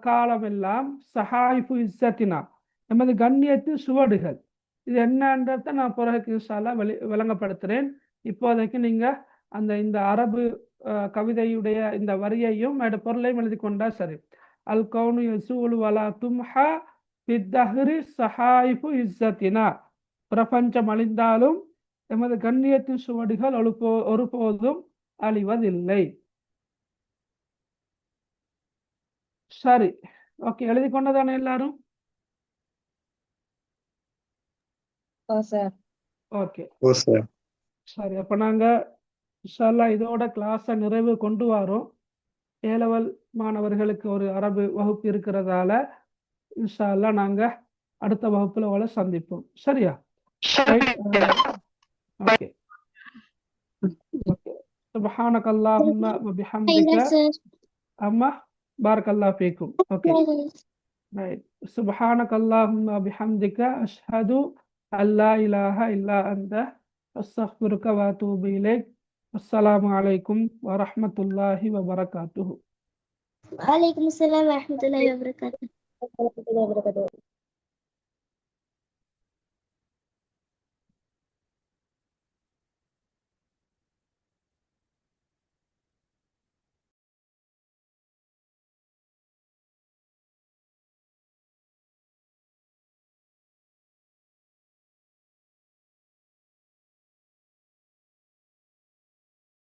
காலமெல்லாம், சஹாயிஃபு இஸ்ஸத்தினா நமது கண்ணியத்தின் சுவடுகள். இது என்னன்றதை நான் பிறகு இன்ஷா அல்லாஹ் விளங்கப்படுத்துகிறேன். இப்போதைக்கு நீங்கள் இந்த அரபு கவிதையுடைய இந்த வரியையும் பொருளையும் எழுதி கொண்டா சரி. அல் கவுனு யசூலு வலா தும்ஹா ஃபித்தஹ்ரி சஹாயிஃபு இஸ்ஸத்தினா, பிரபஞ்சம் அழிந்தாலும் எமது கண்ணியத்தின் சுவடுகள் ஒருபோதும் அழிவதில்லை. சரி, ஓகே, எழுதி கொண்டதானே எல்லாரும்? ஓகே, சரி. அப்போ நாங்கள் இன்ஷா அல்லாஹ் இதோட கிளாஸை நிறைவு கொண்டு வரோம். ஏலவல் மாணவர்களுக்கு ஒரு அரபு வகுப்பு இருக்கிறதால இன்ஷா அல்லாஹ் நாங்கள் அடுத்த வகுப்புல அவளை சந்திப்போம். சரியா? Okay, okay. சுப்ஹானக அல்லாஹும்ம வ பிஹம்திக. சார் அம்மா பாரக்கல்லாஹு ஃபீக்கும். Okay, right. சுப்ஹானக அல்லாஹும்ம வ பிஹம்திக அஷ்ஹது அல்லா இலாஹ இல்லா அன்த அஸ்தக்ஃபிருக வ அத்தூபு இலைக். அஸ்ஸலாமு அலைக்கும் வ ரஹ்மத்துல்லாஹி வ பரகாத்துஹு. வலைக்கும் அஸ்ஸலாம் வரஹ்மத்துல்லாஹி வபரகாத்துஹு.